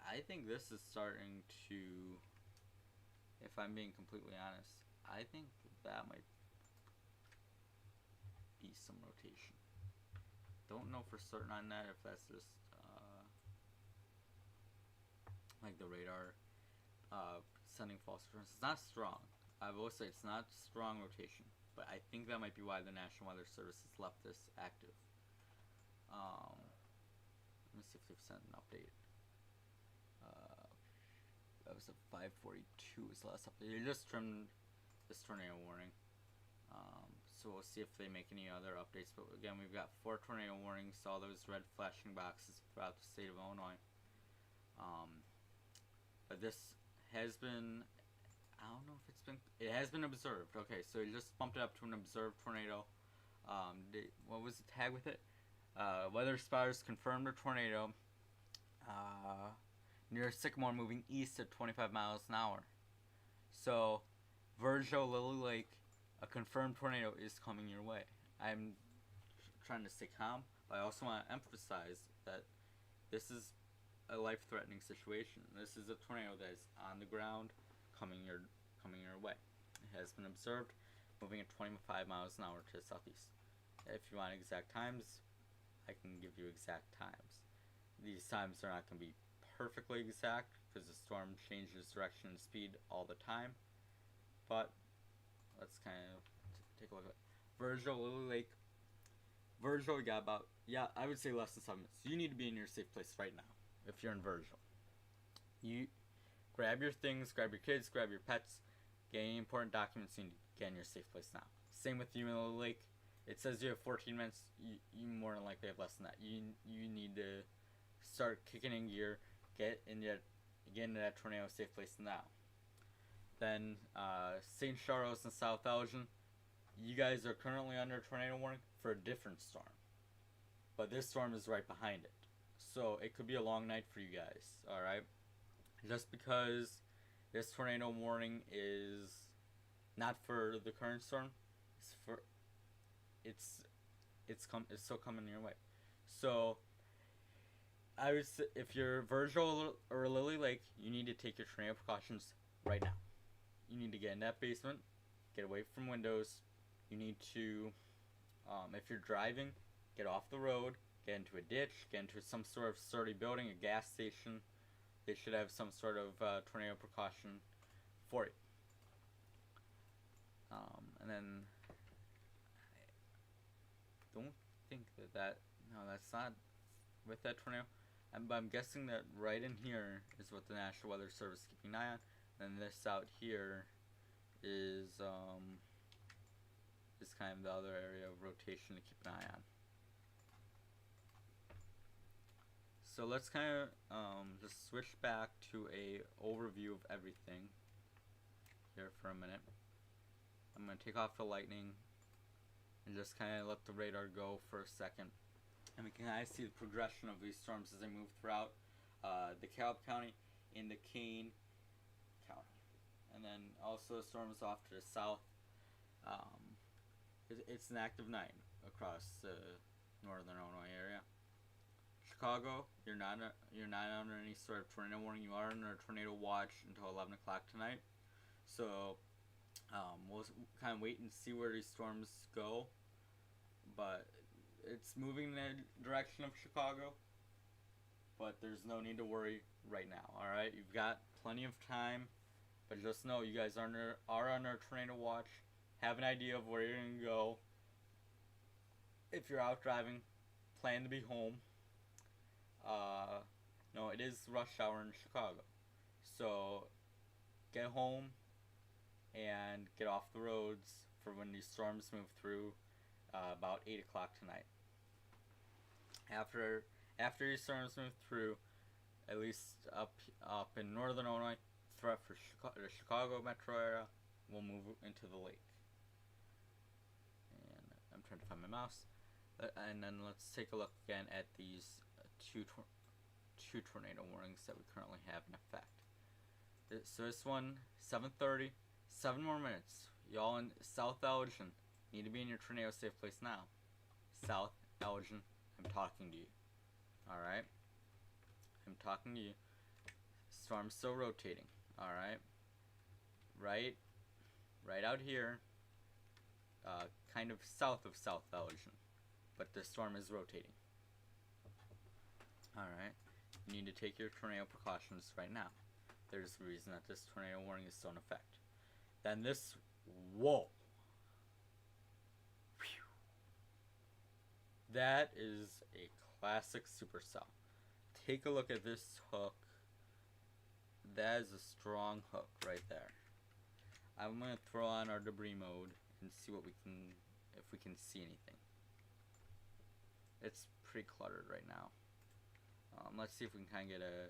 I think this is starting to... If I'm being completely honest, I think that might be some rotation. Don't know for certain on that if that's just like the radar sending false returns. It's not strong. I will say it's not strong rotation, but I think that might be why the National Weather Service has left this active. Let me see if they've sent an update. That was a 5:42 is the last update. They just trimmed this tornado warning. So we'll see if they make any other updates. But again, we've got 4 tornado warnings, all those red flashing boxes throughout the state of Illinois. But this has been, I don't know if it's been, it has been observed. Okay, so it just bumped it up to an observed tornado. What was the tag with it? Weather spotters confirmed a tornado near Sycamore moving east at 25 miles an hour. So, Virgil, Lily Lake, a confirmed tornado is coming your way. I'm trying to stay calm, but I also want to emphasize that this is a life-threatening situation. This is a tornado that is on the ground, coming your way. It has been observed, moving at 25 miles an hour to the southeast. If you want exact times, I can give you exact times. These times are not going to be perfectly exact because the storm changes direction and speed all the time, but let's kind of take a look at it. Virgil, Lily Lake. Virgil, you got about, I would say less than 7 minutes. You need to be in your safe place right now if you're in Virgil. You grab your things, grab your kids, grab your pets, get any important documents you need. get in your safe place now. Same with you in the lake. It says you have 14 minutes. You more than likely have less than that. You need to start kicking in gear, get into that tornado safe place now. Then St. Charles and South Elgin, you guys are currently under a tornado warning for a different storm, but this storm is right behind it, so it could be a long night for you guys. All right, just because this tornado warning is not for the current storm, it's still coming your way. So I would say if you're Virgil or Lily Lake, you need to take your tornado precautions right now. You need to get in that basement, get away from windows. You need to, if you're driving, get off the road, get into a ditch, get into some sort of sturdy building, a gas station. They should have some sort of tornado precaution for you. And then, I don't think no, that's not with that tornado. But I'm guessing that right in here is what the National Weather Service is keeping an eye on. And this out here is kind of the other area of rotation to keep an eye on. So let's kind of just switch back to a overview of everything here for a minute. I'm going to take off the lightning and just kind of let the radar go for a second. And we can kind of see the progression of these storms as they move throughout DeKalb County into Kane County. And then also the storm is off to the south. It's an active 9 across the northern Illinois area. Chicago, you're not under any sort of tornado warning. You are under a tornado watch until 11 o'clock tonight. So we'll kind of wait and see where these storms go. But it's moving in the direction of Chicago. But there's no need to worry right now. All right, you've got plenty of time. But just know you guys are under a tornado watch. Have an idea of where you're going to go. If you're out driving, plan to be home. No, it is rush hour in Chicago. So get home and get off the roads for when these storms move through about 8 o'clock tonight. After these storms move through, at least up in northern Illinois, threat for the Chicago metro area will move into the lake. And I'm trying to find my mouse. And then let's take a look again at these two tornado warnings that we currently have in effect. So this one, 7:30, 7 more minutes. Y'all in South Elgin need to be in your tornado safe place now. South Elgin, I'm talking to you. Alright? I'm talking to you. Storm's still rotating. Alright? Right out here, kind of south of South Elgin. But the storm is rotating. Alright? You need to take your tornado precautions right now. There's a reason that this tornado warning is still in effect. Then this, whoa. Whew. That is a classic supercell. Take a look at this hook. That is a strong hook right there. I'm going to throw on our debris mode and see what if we can see anything. It's pretty cluttered right now. Let's see if we can kind of get a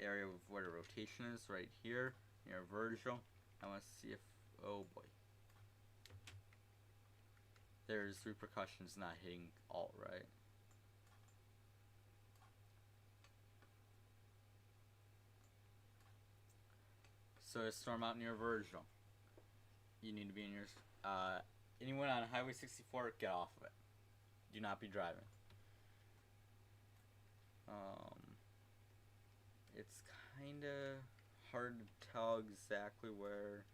area of where the rotation is right here near Virgil. I want to see if, oh boy, there's repercussions not hitting alt, right? So a storm out near Virgil. You need to be in your anyone on Highway 64, get off of it. Do not be driving. It's kind of hard to tell exactly where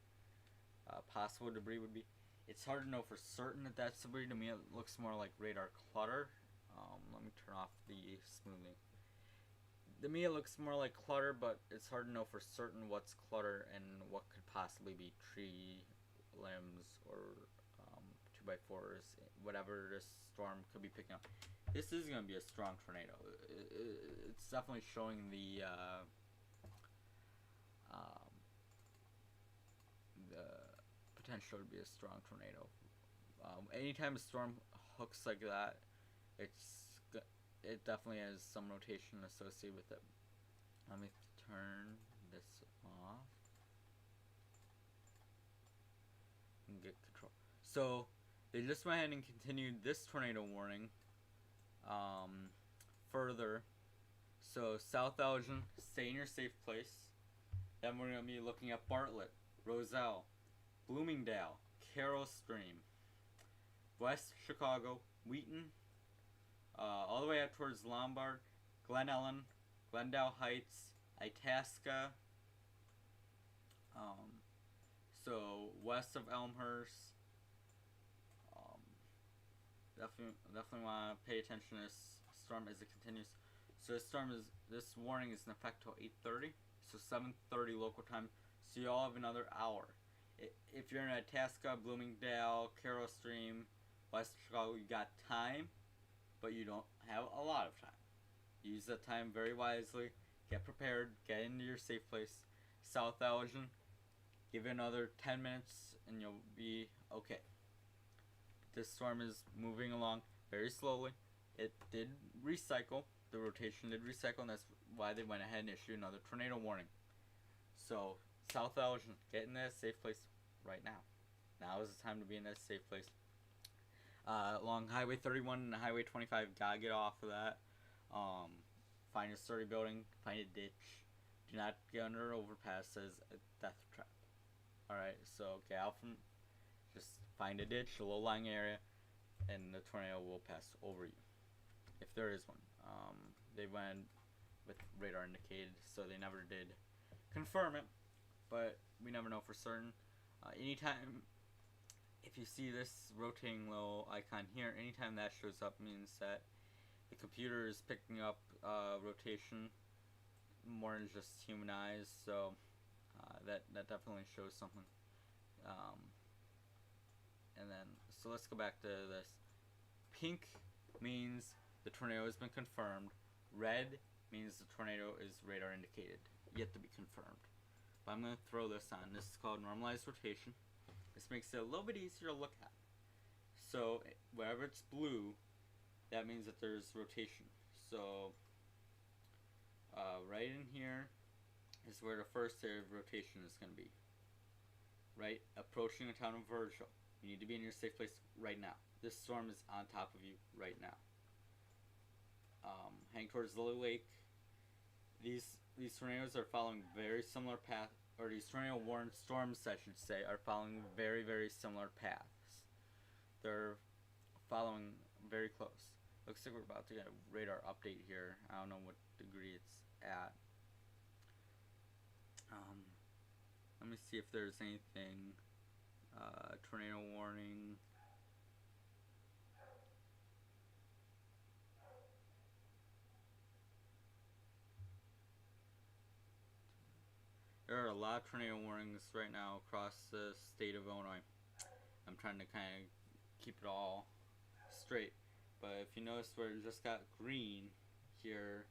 possible debris would be. It's hard to know for certain that that's debris. To me, it looks more like radar clutter. Let me turn off the smoothing. To me, it looks more like clutter, but it's hard to know for certain what's clutter and what could possibly be tree limbs or 2x4s, whatever this storm could be picking up. This is going to be a strong tornado. It's definitely showing the potential to be a strong tornado. Anytime a storm hooks like that, it definitely has some rotation associated with it. Let me turn this off and get control. So they just went ahead and continued this tornado warning further. So South Elgin, stay in your safe place. Then we're going to be looking at Bartlett, Roselle, Bloomingdale, Carroll Stream, West Chicago, Wheaton, all the way up towards Lombard, Glen Ellen, Glendale Heights, Itasca, so west of Elmhurst. Definitely want to pay attention to this storm as it continues. So this warning is in effect till 8:30, so 7:30 local time. So you all have another hour. If you're in Itasca, Bloomingdale, Carroll Stream, West Chicago, you got time, but you don't have a lot of time. Use that time very wisely. Get prepared. Get into your safe place. South Elgin, give it another 10 minutes and you'll be okay. This storm is moving along very slowly. It did recycle. The rotation did recycle, and that's why they went ahead and issued another tornado warning. So, South Elgin, get in that safe place right now. Now is the time to be in that safe place. Along Highway 31 and Highway 25, gotta get off of that. Find a sturdy building, find a ditch. Do not get under an overpass as a death trap. Alright, so get out from, just find a ditch, a low-lying area, and the tornado will pass over you. If there is one. They went with radar indicated, so they never did confirm it, but we never know for certain. Anytime, if you see this rotating little icon here, anytime that shows up means that the computer is picking up rotation more than just human eyes, so that definitely shows something. And then, so let's go back to this. Pink means the tornado has been confirmed. Red means the tornado is radar indicated, yet to be confirmed. But I'm going to throw this on. This is called normalized rotation. This makes it a little bit easier to look at. So wherever it's blue, that means that there's rotation. So right in here is where the first area of rotation is going to be. Right, approaching the town of Virgil. You need to be in your safe place right now. This storm is on top of you right now. Heading towards Lily Lake. These tornadoes are following very similar path, or these tornado warned storms, I should say, are following very, very similar paths. They're following very close. Looks like we're about to get a radar update here. I don't know what degree it's at. Let me see if there's anything. Tornado warning. There are a lot of tornado warnings right now across the state of Illinois. I'm trying to kind of keep it all straight. But if you notice where it just got green here,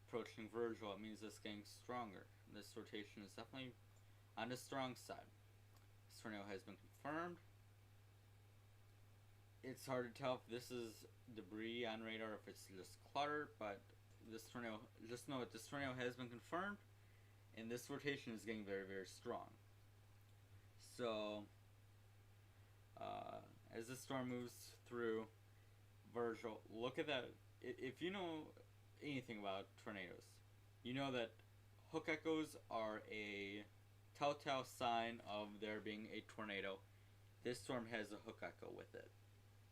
approaching Virgil, it means it's getting stronger. This rotation is definitely on the strong side. This tornado has been confirmed. It's hard to tell if this is debris on radar, if it's just clutter, but this tornado, just know that this tornado has been confirmed. And this rotation is getting very, very strong. So, as the storm moves through Virgil, look at that. If you know anything about tornadoes, you know that hook echoes are a telltale sign of there being a tornado. This storm has a hook echo with it.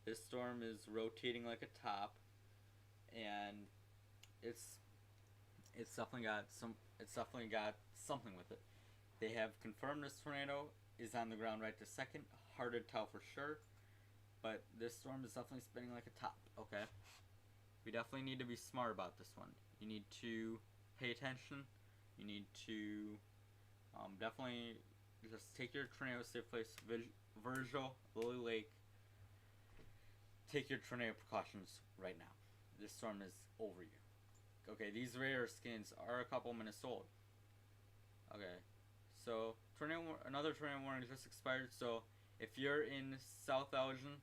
This storm is rotating like a top, and it's definitely got something with it. They have confirmed this tornado is on the ground right this second. Hard to tell for sure, but this storm is definitely spinning like a top. Okay, we definitely need to be smart about this one. You need to pay attention. You need to definitely just take your tornado safe place. Virgil, Lily Lake. Take your tornado precautions right now. This storm is over you. Okay, these radar skins are a couple minutes old. Okay, so another tornado warning just expired. So If you're in South Elgin,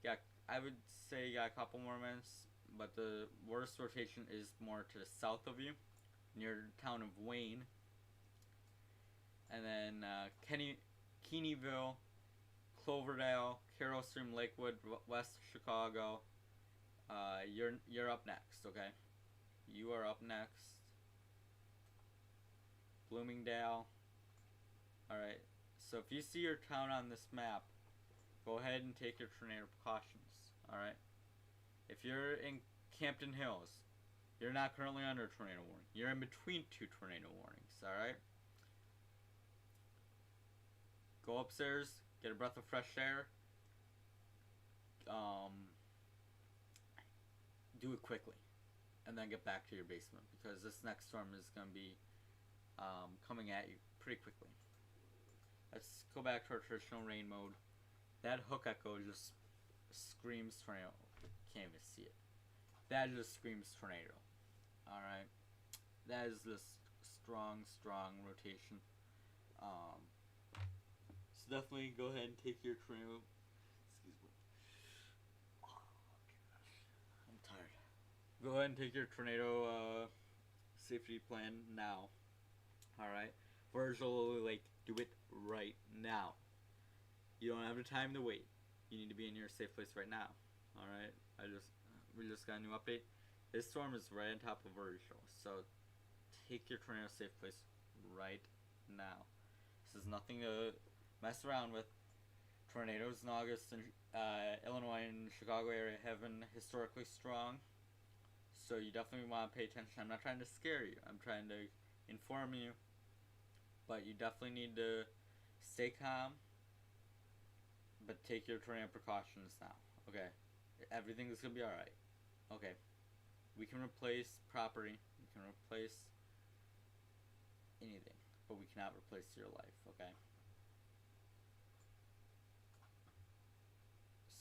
yeah, I would say you got a couple more minutes, but the worst rotation is more to the south of you, near the town of Wayne, and then Keeneyville, Cloverdale, Carroll Stream, Lakewood, West Chicago. You're up next, okay? You are up next. Bloomingdale. Alright, so if you see your town on this map, go ahead and take your tornado precautions, alright? If you're in Campton Hills, you're not currently under a tornado warning. You're in between two tornado warnings, alright? Go upstairs, get a breath of fresh air. Do it quickly, and then get back to your basement, because this next storm is going to be coming at you pretty quickly. Let's go back to our traditional rain mode. That hook echo just screams tornado. Can't even see it. That just screams tornado. Alright. That is this strong rotation. So definitely go ahead and take your tornado. Excuse me. Oh, gosh. I'm tired. Go ahead and take your tornado safety plan now. Alright. Virgil, like, do it right now. You don't have the time to wait. You need to be in your safe place right now. Alright. We just got a new update. This storm is right on top of Virgil, so take your tornado safe place right now. This is nothing to mess around with. Tornadoes in August in Illinois and Chicago area have been historically strong, so you definitely want to pay attention. I'm not trying to scare you. I'm trying to inform you, but you definitely need to stay calm, but take your tornado precautions now. Okay, everything is gonna be alright. Okay, we can replace property, we can replace anything, but we cannot replace your life, okay?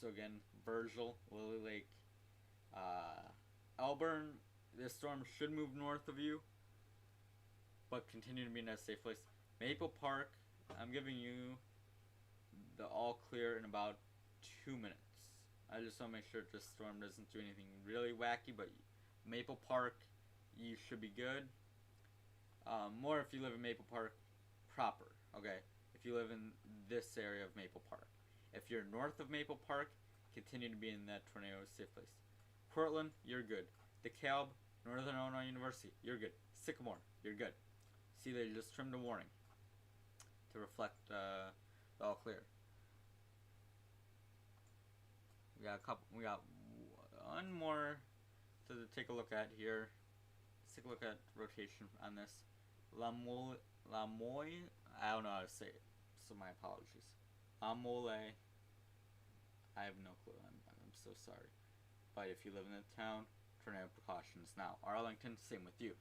So again, Virgil, Lily Lake, Elburn, this storm should move north of you, but continue to be in a safe place. Maple Park, I'm giving you the all clear in about 2 minutes. I just want to make sure this storm doesn't do anything really wacky, but Maple Park, you should be good. More if you live in Maple Park proper, okay? If you live in this area of Maple Park. If you're north of Maple Park, continue to be in that tornado safe place. Portland, you're good. DeKalb, Northern Illinois University, you're good. Sycamore, you're good. See, they just trimmed a warning to reflect the all clear. We got one more to take a look at here. Let's take a look at rotation on this. Lamoille, I don't know how to say it, so my apologies. Lamoille, I have no clue. I'm so sorry. But if you live in the town, tornado precautions now. Arlington, same with you.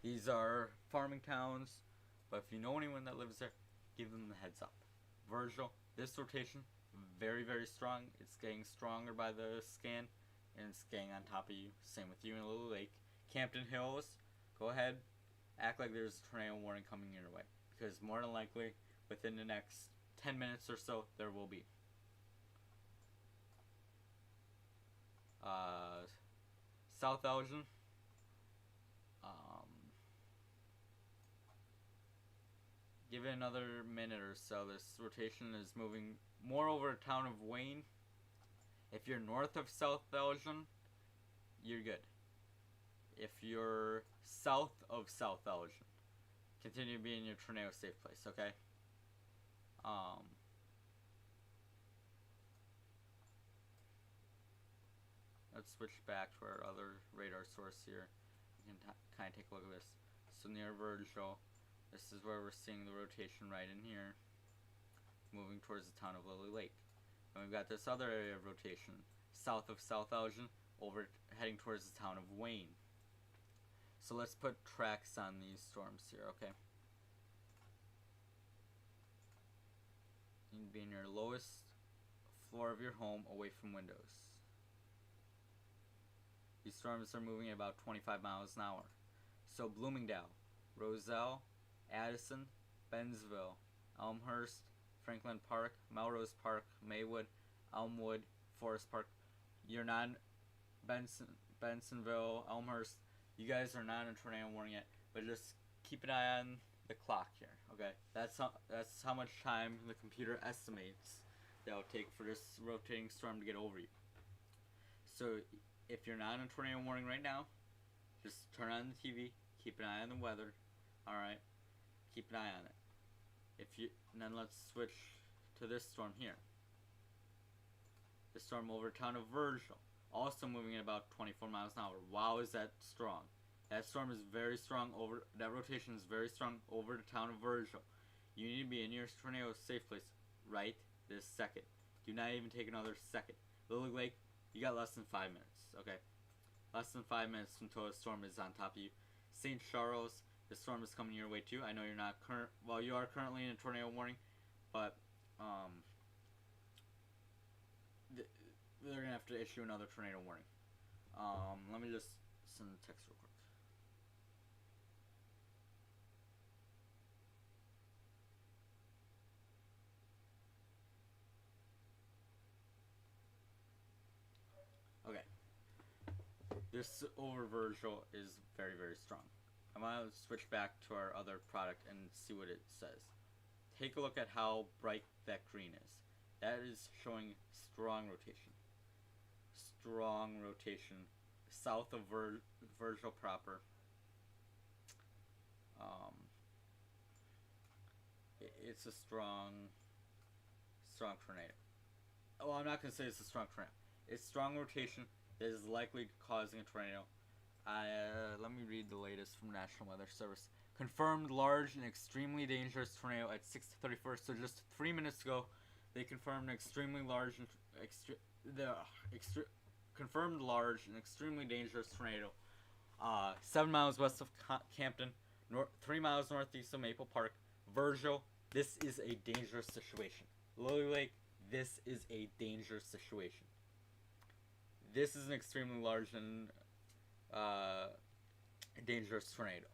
These are farming towns, but if you know anyone that lives there, give them the heads up. Virgil, this rotation, very strong. It's getting stronger by the scan, and it's getting on top of you. Same with you in Little Lake. Campton Hills, go ahead, act like there's a tornado warning coming your way, because more than likely, within the next 10 minutes or so, there will be. South Elgin, give it another minute or so. This rotation is moving more over the town of Wayne. If you're north of South Elgin, you're good. If you're south of South Elgin, continue to be in your tornado safe place, okay? Let's switch back to our other radar source here. You can kind of take a look at this. So near Virgil, this is where we're seeing the rotation right in here, moving towards the town of Lily Lake. And we've got this other area of rotation, south of South Elgin, over heading towards the town of Wayne. So let's put tracks on these storms here, okay? You need to be in your lowest floor of your home, away from windows. These storms are moving at about 25 miles an hour. So Bloomingdale, Roselle, Addison, Bennsville, Elmhurst, Franklin Park, Melrose Park, Maywood, Elmwood, Forest Park. You're not Bensonville, Elmhurst. You guys are not in tornado warning yet, but just keep an eye on the clock here. Okay, that's how much time the computer estimates that will take for this rotating storm to get over you. So if you're not in tornado warning right now, just turn on the TV, keep an eye on the weather. All right, keep an eye on it. And then let's switch to this storm here. The storm over the town of Virgil, also moving at about 24 miles an hour. Wow, is that strong? That storm is very strong over. That rotation is very strong over the town of Virgil. You need to be in your tornado safe place right this second. Do not even take another second. Lily Lake, you got less than 5 minutes. Okay, less than 5 minutes until the storm is on top of you. St. Charles, the storm is coming your way too. I know you're not you are currently in a tornado warning, but they're gonna have to issue another tornado warning. Let me just send the text real quick. Okay. This over Virgil is very, very strong. I'm going to switch back to our other product and see what it says. Take a look at how bright that green is. That is showing strong rotation. Strong rotation south of Virgil proper. It's a strong tornado. Well, I'm not going to say it's a strong tornado. It's strong rotation that is likely causing a tornado. Let me read the latest from National Weather Service. Confirmed large and extremely dangerous tornado at 6:34. So just 3 minutes ago, they confirmed an extremely large and confirmed large and extremely dangerous tornado. 7 miles west of Campton, 3 miles northeast of Maple Park. Virgil, this is a dangerous situation. Lily Lake, this is a dangerous situation. This is an extremely large and dangerous tornado.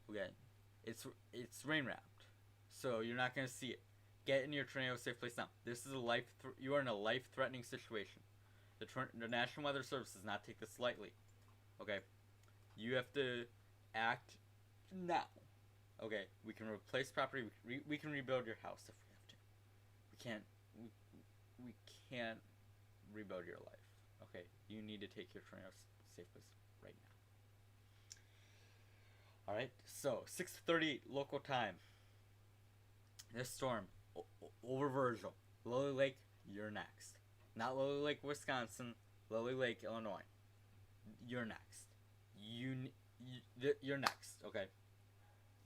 Again, it's rain wrapped, so you're not gonna see it. Get in your tornado safe place now. This is you are in a life-threatening situation. The National Weather Service does not take this lightly. Okay, you have to act now. Okay, we can replace property. We can rebuild your house if we have to. We can't rebuild your life. Okay, you need to take your tornado safe place right now. Alright, so 6:30 local time. This storm over Virgil. Lily Lake, you're next. Not Lily Lake, Wisconsin. Lily Lake, Illinois. You're next. You're next, okay?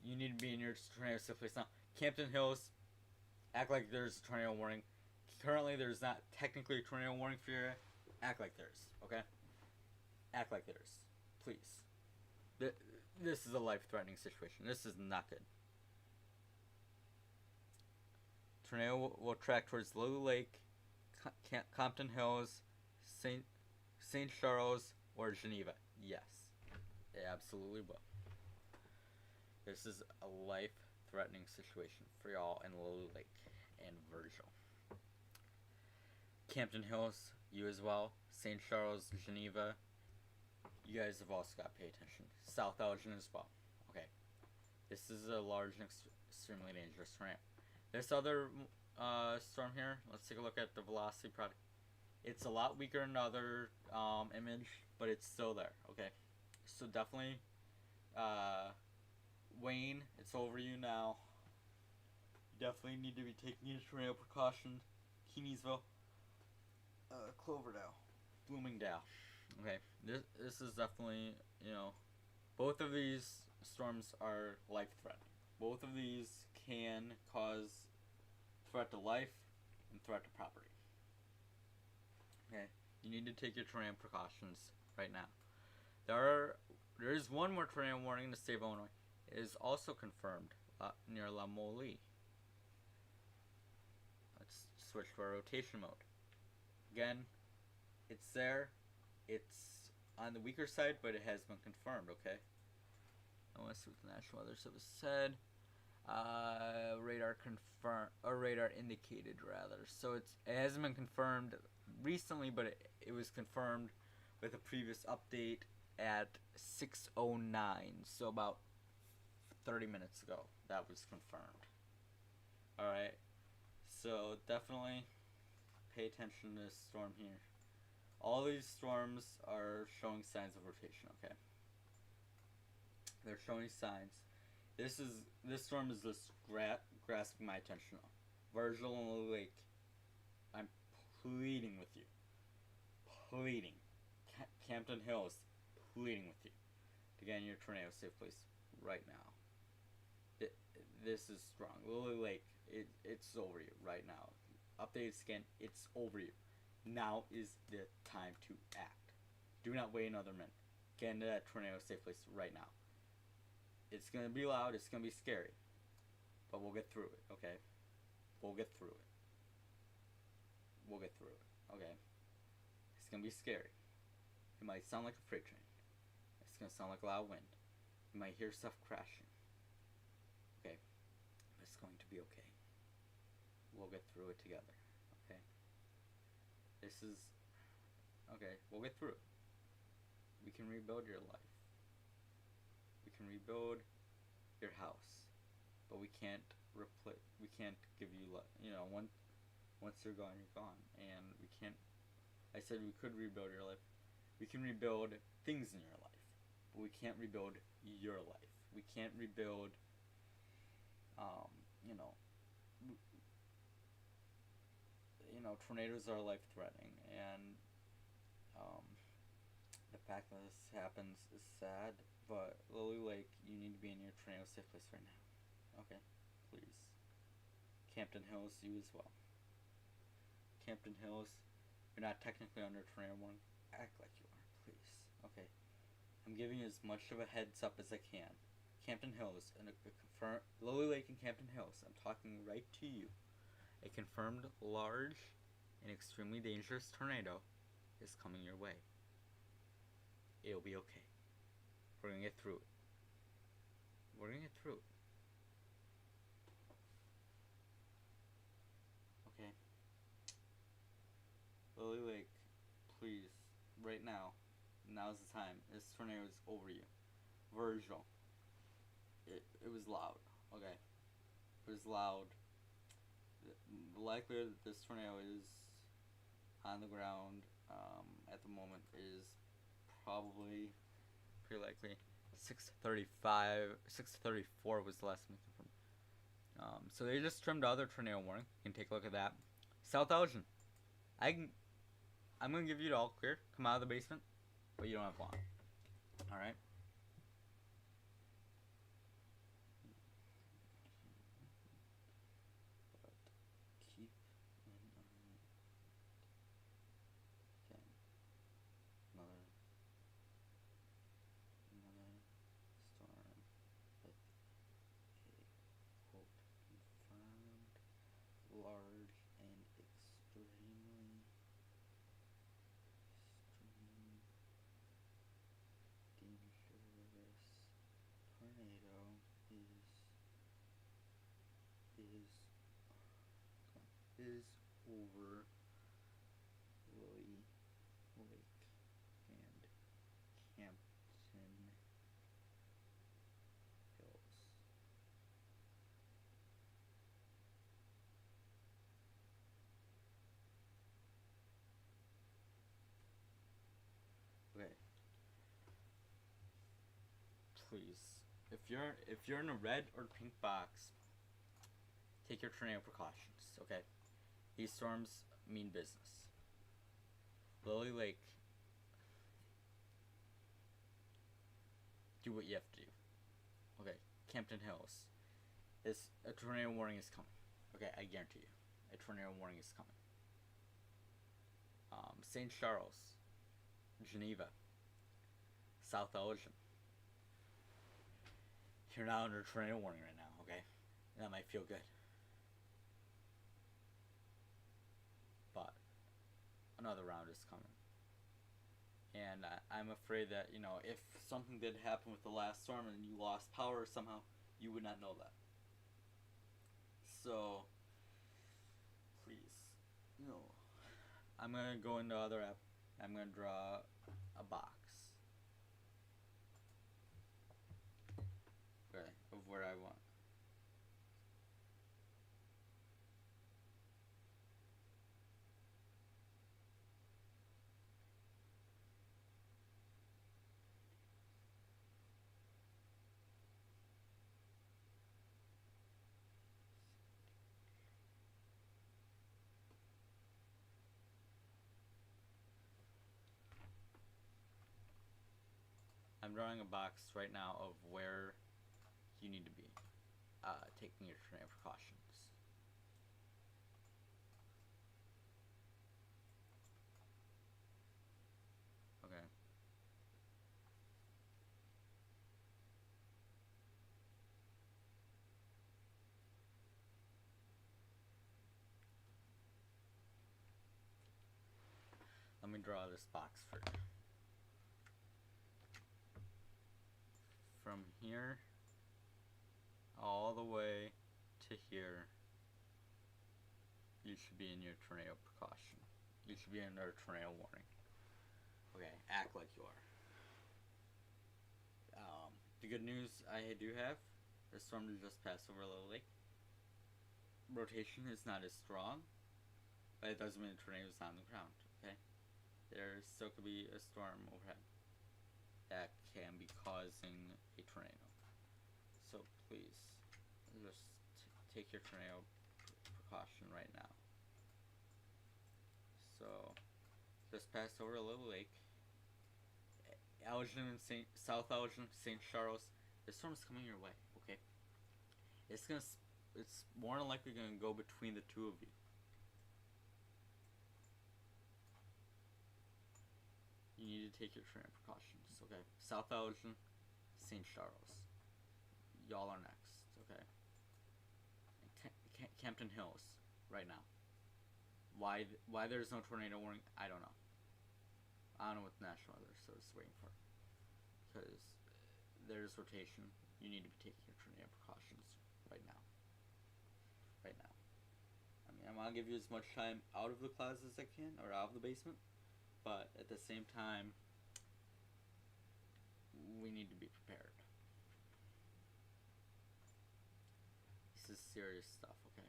You need to be in your tornado safe place now. Campton Hills, act like there's a tornado warning. Currently, there's not technically a tornado warning for your. Act like there is, okay? Act like there is. Please. This is a life-threatening situation. This is not good. Tornado will track towards Lily Lake, Compton Hills, St. Charles, or Geneva. Yes. It absolutely will. This is a life-threatening situation for y'all in Lily Lake and Virgil. Campton Hills, you as well. St. Charles, Geneva. You guys have also got to pay attention. South Elgin as well. Okay. This is a large and extremely dangerous tornado. This other storm here, let's take a look at the velocity product. It's a lot weaker in the other image, but it's still there. Okay. So definitely, Wayne, it's over you now. You definitely need to be taking your tornado precautions. Keaneysville. Cloverdale, Bloomingdale. Okay, this is definitely, both of these storms are life-threatening. Both of these can cause threat to life and threat to property. Okay, you need to take your tornado precautions right now. There is one more tornado warning in the state of Illinois. It is also confirmed near La Mole. Let's switch to our rotation mode. Again, it's there. It's on the weaker side, but it has been confirmed, okay? I want to see what the National Weather Service said. Radar confirm or radar indicated rather. So it hasn't been confirmed recently, but it was confirmed with a previous update at 6:09. So about 30 minutes ago, that was confirmed. All right. So definitely pay attention to this storm here. All these storms are showing signs of rotation. Okay. They're showing signs. This storm is just grasping my attention. Virgil and Lake, I'm pleading with you. Pleading. Campton Hills, pleading with you to get in your tornado safe place right now. This is strong. Lily Lake, it's over you right now. Updated scan, it's over you. Now is the time to act. Do not wait another minute. Get into that tornado safe place right now. It's gonna be loud, it's gonna be scary. But we'll get through it, okay? We'll get through it. We'll get through it, okay? It's gonna be scary. It might sound like a freight train. It's gonna sound like loud wind. You might hear stuff crashing. Okay? But it's going to be okay. We'll get through it together, okay? This is... Okay, we'll get through it. We can rebuild your life. We can rebuild your house, but we can't replace. We can't give you, once you're gone, you're gone, and we can't. I said we could rebuild your life. We can rebuild things in your life, but we can't rebuild your life. We can't rebuild. Tornadoes are life-threatening, and the fact that this happens is sad. But Lily Lake, you need to be in your tornado safe place right now. Okay, please. Campton Hills, you as well. Campton Hills, you're not technically under tornado warning. Act like you are, please. Okay. I'm giving you as much of a heads up as I can. Campton Hills and Lily Lake and Campton Hills. I'm talking right to you. A confirmed large and extremely dangerous tornado is coming your way. It'll be okay. We're gonna get through it. We're gonna get through it. Okay. Lily Lake, please, right now. Now's the time. This tornado is over you. Virgil. It was loud. Okay. It was loud. The likelihood that this tornado is on the ground at the moment is probably pretty likely. 6:35, 6:34 was the last time confirmed. So they just trimmed other tornado warning. You can take a look at that. South Elgin. I'm gonna give you the all clear. Come out of the basement, but you don't have long. All right. Large and extremely dangerous tornado is over Lily Lake and Campton Hills. Okay. Please, if you're in a red or pink box, take your tornado precautions. Okay, these storms mean business. Lily Lake, do what you have to do. Okay, Campton Hills, a tornado warning is coming. Okay, I guarantee you, a tornado warning is coming. St. Charles, Geneva, South Elgin. You're not under tornado warning right now, okay? That might feel good. But another round is coming. And I'm afraid that, if something did happen with the last storm and you lost power somehow, you would not know that. So, please, no. I'm gonna go into other app. I'm gonna draw a box. Okay, of where I want. I'm drawing a box right now of where you need to be, taking your tornado precautions. Okay. Let me draw this box first. From here all the way to here, you should be in your tornado precaution. You should be under a tornado warning. Okay, act like you are. The good news I do have, the storm just passed over Little Lake. Rotation is not as strong, but it doesn't mean the tornado is not on the ground, okay? There still could be a storm overhead that can be causing a tornado. So please, just take your tornado precaution right now. So, just passed over Little Lake. Elgin and South Elgin, St. Charles. This storm's coming your way, okay? It's more than likely gonna go between the two of you. You need to take your tornado precautions, okay? South Elgin, St. Charles. Y'all are next, okay? And Campton Hills, right now. Why there's no tornado warning, I don't know. I don't know what the National Weather Service is waiting for. Because there's rotation. You need to be taking your tornado precautions right now. Right now. I mean, I want to give you as much time out of the clouds as I can, or out of the basement. But at the same time, we need to be prepared. This is serious stuff, okay?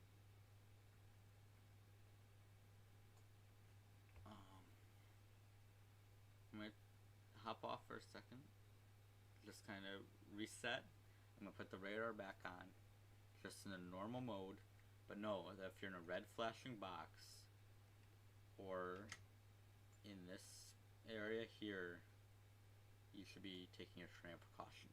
I'm going to hop off for a second. Just kind of reset. I'm going to put the radar back on. Just in a normal mode. But know that if you're in a red flashing box, or in this area here, you should be taking your tornado precaution.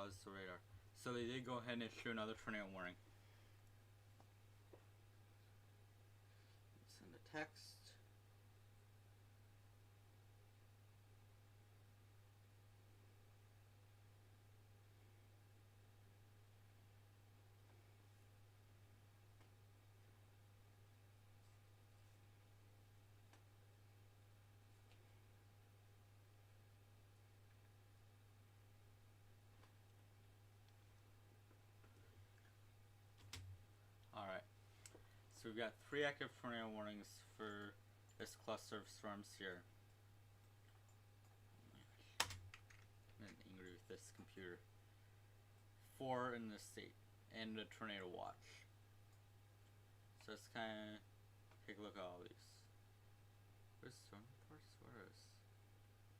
pause the radar. So they did go ahead and issue another tornado warning. Send a text. Alright. So we've got 3 active tornado warnings for this cluster of storms here. I'm angry with this computer. 4 in this state, and a tornado watch. So let's kind of take a look at all these. Where's storm reports? Where is?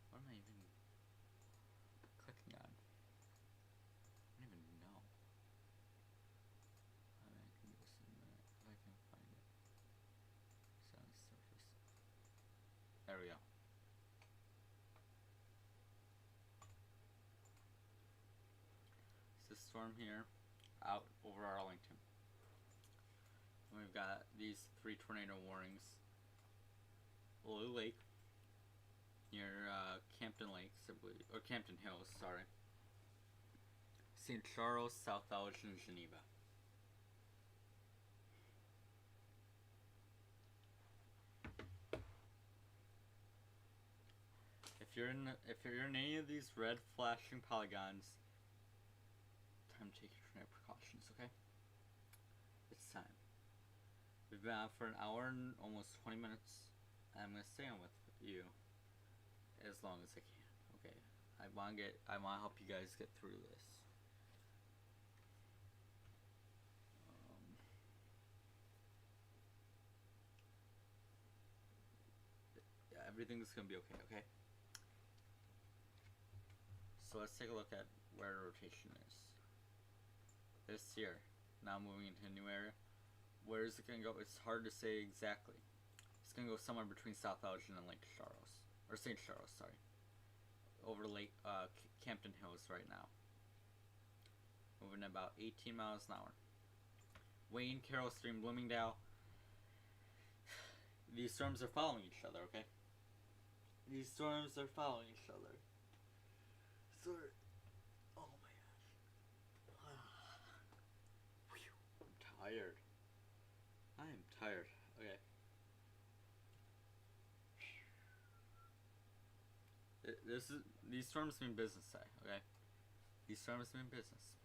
What am I even clicking on? I don't even know. I mean, I can do this in a minute if I can find it. It's on the surface. There we go. It's this storm here, out over Arlington. And we've got these 3 tornado warnings. Lily Lake, near Campton Lakes, I believe, or Campton Hills, sorry. St. Charles, South Elgin, and Geneva. If you're in any of these red flashing polygons, time to take your tornado precautions, okay? It's time. We've been out for an hour and almost 20 minutes. I'm gonna stay on with you as long as I can. Okay. I wanna help you guys get through this. Yeah, everything's gonna be okay, okay? So let's take a look at where rotation is. This here. Now moving into a new area. Where is it gonna go? It's hard to say exactly. It's gonna go somewhere between South Elgin and Lake Charles, or St. Charles, sorry. Over Lake Campton Hills right now. Moving about 18 miles an hour. Wayne, Carroll Stream, Bloomingdale. These storms are following each other, okay? These storms are following each other. So, oh my gosh. I'm tired. I am tired. Okay. These storms mean business today, okay? These storms mean business.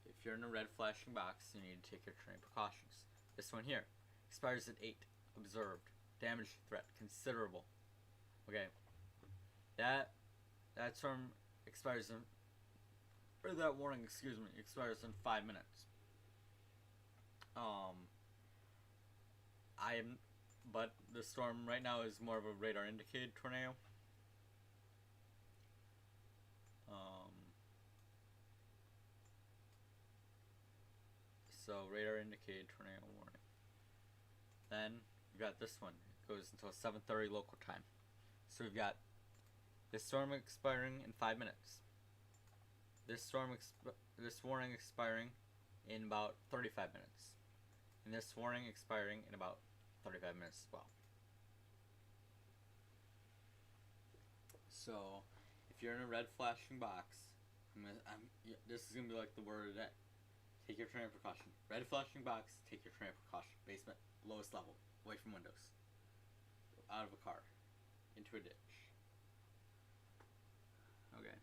If you're in a red flashing box, you need to take your tornado precautions. This one here expires at 8. Observed. Damage threat considerable. Okay. That storm expires in, or that warning, excuse me, expires in 5 minutes. But the storm right now is more of a radar indicated tornado. So radar indicated tornado warning. Then we got this one. It goes until 7:30 local time. So we've got this storm expiring in 5 minutes. This warning expiring in about 35 minutes. And this warning expiring in about 35 minutes as well. So, if you're in a red flashing box, this is gonna be like the word of the day. Take your tornado precaution. Red flashing box, take your tornado precaution. Basement, lowest level, away from windows. Out of a car, into a ditch. Okay.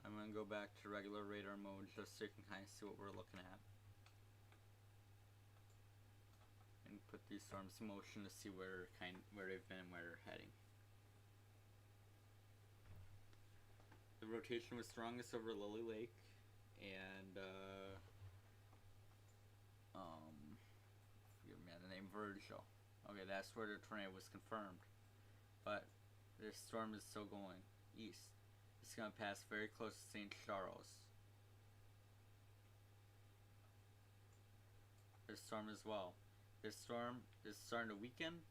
I'm gonna go back to regular radar mode just so you can kind of see what we're looking at. And put these storms in motion to see where they've been and where they're heading. The rotation was strongest over Lily Lake and forgive me on the name, Virgil. Okay, that's where the tornado was confirmed. But This storm is still going east. It's going to pass very close to St. Charles. This storm as well. This storm is starting to weaken,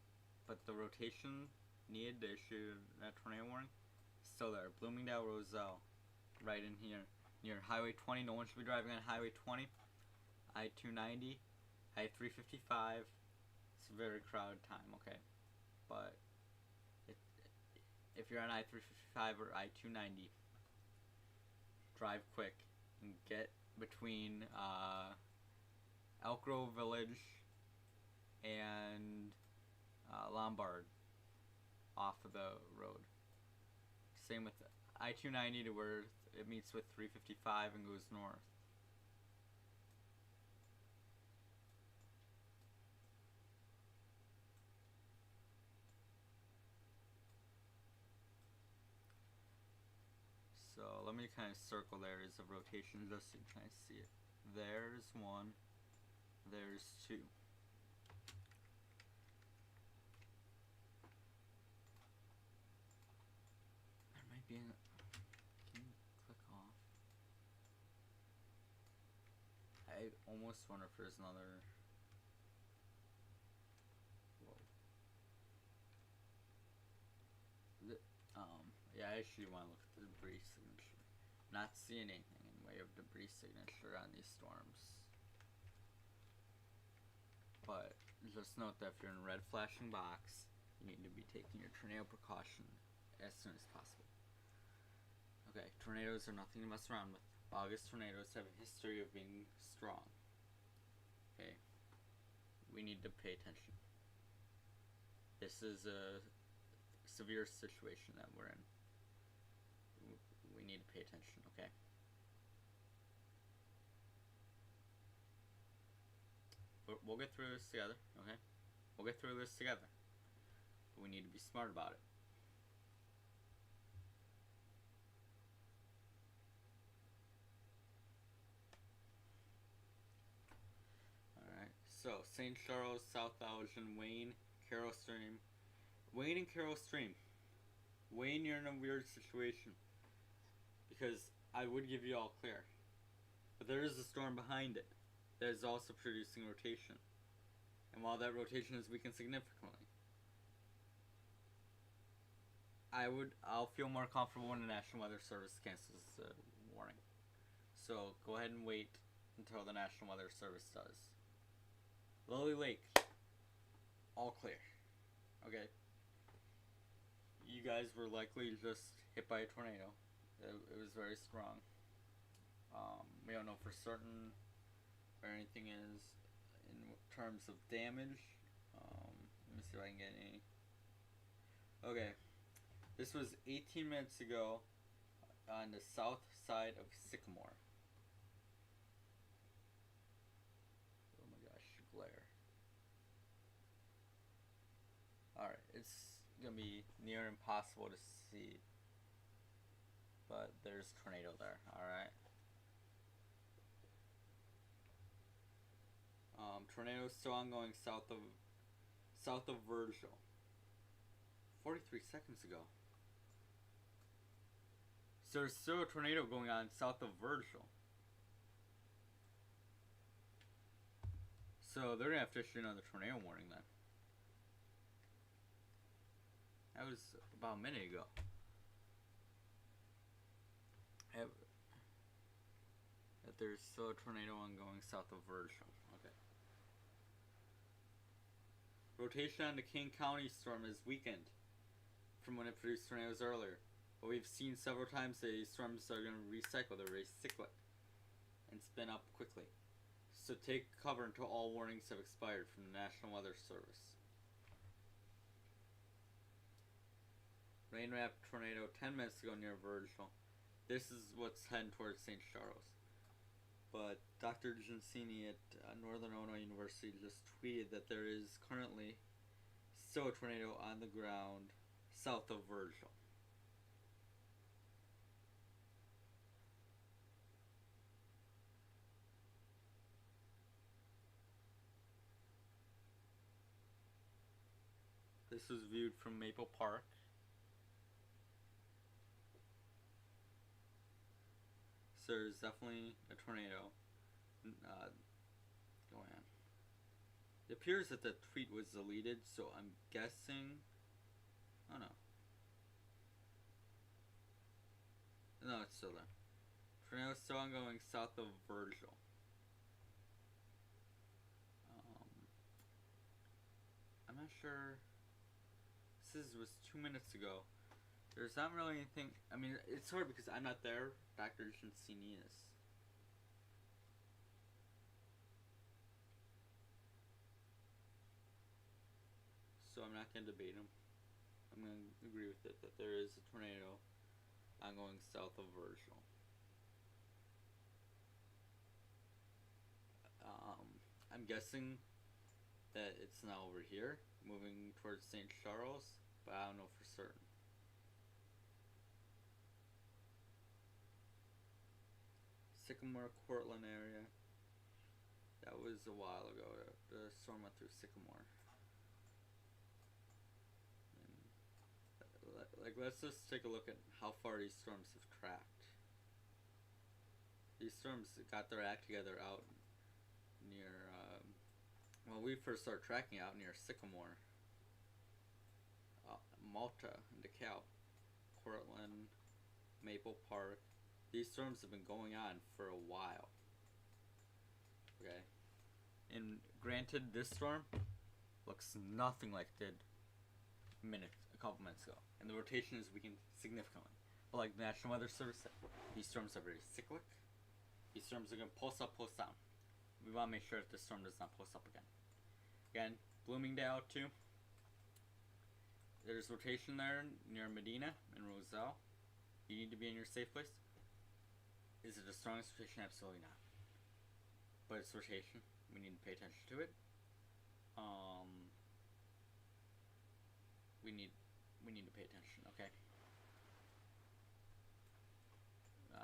but the rotation needed to issue that tornado warning is still there. Bloomingdale, Roselle, right in here. Near Highway 20. No one should be driving on Highway 20. I-290, I-355. It's a very crowded time, okay? But if you're on I-355 or I-290, drive quick and get between Elk Grove Village and Lombard off of the road. Same with I-290 to where it meets with 355 and goes north. So let me kind of circle the areas of rotation just so you can kind of see it. There's one. There's two. There might be an... Can you click off? I almost wonder if there's another... Whoa. Yeah, I actually want to look at the debris signature. Not seeing anything in way of debris signature on these storms. But just note that if you're in a red flashing box, you need to be taking your tornado precaution as soon as possible. Okay, tornadoes are nothing to mess around with. August tornadoes have a history of being strong. Okay, we need to pay attention. This is a severe situation that we're in. We need to pay attention, okay? We'll get through this together, okay? We'll get through this together. But we need to be smart about it. Alright, so St. Charles, South Elgin, Wayne, Carroll Stream. Wayne and Carroll Stream. Wayne, you're in a weird situation. Because I would give you all clear. But there is a storm behind it that is also producing rotation. And while that rotation is weakened significantly, I'll feel more comfortable when the National Weather Service cancels the warning. So go ahead and wait until the National Weather Service does. Lily Lake, all clear. Okay. You guys were likely just hit by a tornado. It was very strong. We don't know for certain where anything is in terms of damage. Let me see if I can get any. Okay, this was 18 minutes ago on the south side of Sycamore. Oh my gosh, glare. Alright, it's gonna be near impossible to see. But there's a tornado there, alright? Tornado still ongoing south of Virgil. 43 seconds ago. So there's still a tornado going on south of Virgil. So they're gonna have to issue another tornado warning then. That was about a minute ago. That there's still a tornado ongoing south of Virgil. Okay. Rotation on the King County storm is weakened from when it produced tornadoes earlier. But we've seen several times that these storms are going to recycle. They're very cyclic and spin up quickly. So take cover until all warnings have expired from the National Weather Service. Rain wrap tornado 10 minutes ago near Virgil. This is what's heading towards St. Charles. But Dr. Gensini at Northern Illinois University just tweeted that there is currently still a tornado on the ground south of Virgil. This was viewed from Maple Park. So there's definitely a tornado going on. It appears that the tweet was deleted, so I'm guessing. Oh no. No, it's still there. Tornado is still ongoing south of Virgil. I'm not sure. This was 2 minutes ago. There's not really anything. I mean, it's hard because I'm not there. Dr. Gensini is. So I'm not going to debate him. I'm going to agree with it that there is a tornado ongoing south of Virgil. I'm guessing that it's now over here, moving towards St. Charles, but I don't know for certain. Sycamore, Cortland area. That was a while ago. The storm went through Sycamore. Let's just take a look at how far these storms have tracked. These storms got their act together out near, when we first started tracking out near Sycamore, Malta, and DeKalb, Portland, Maple Park. These storms have been going on for a while. Okay. And granted, this storm looks nothing like it did a couple minutes ago. And the rotation is weakened significantly. But like the National Weather Service said, these storms are very cyclic. These storms are going to pulse up, pulse down. We want to make sure that this storm does not pulse up again. Again, Bloomingdale too. There's rotation there near Medina and Roselle. You need to be in your safe place. Is it the strongest rotation? Absolutely not. But it's rotation. We need to pay attention to it. We need to pay attention. Okay.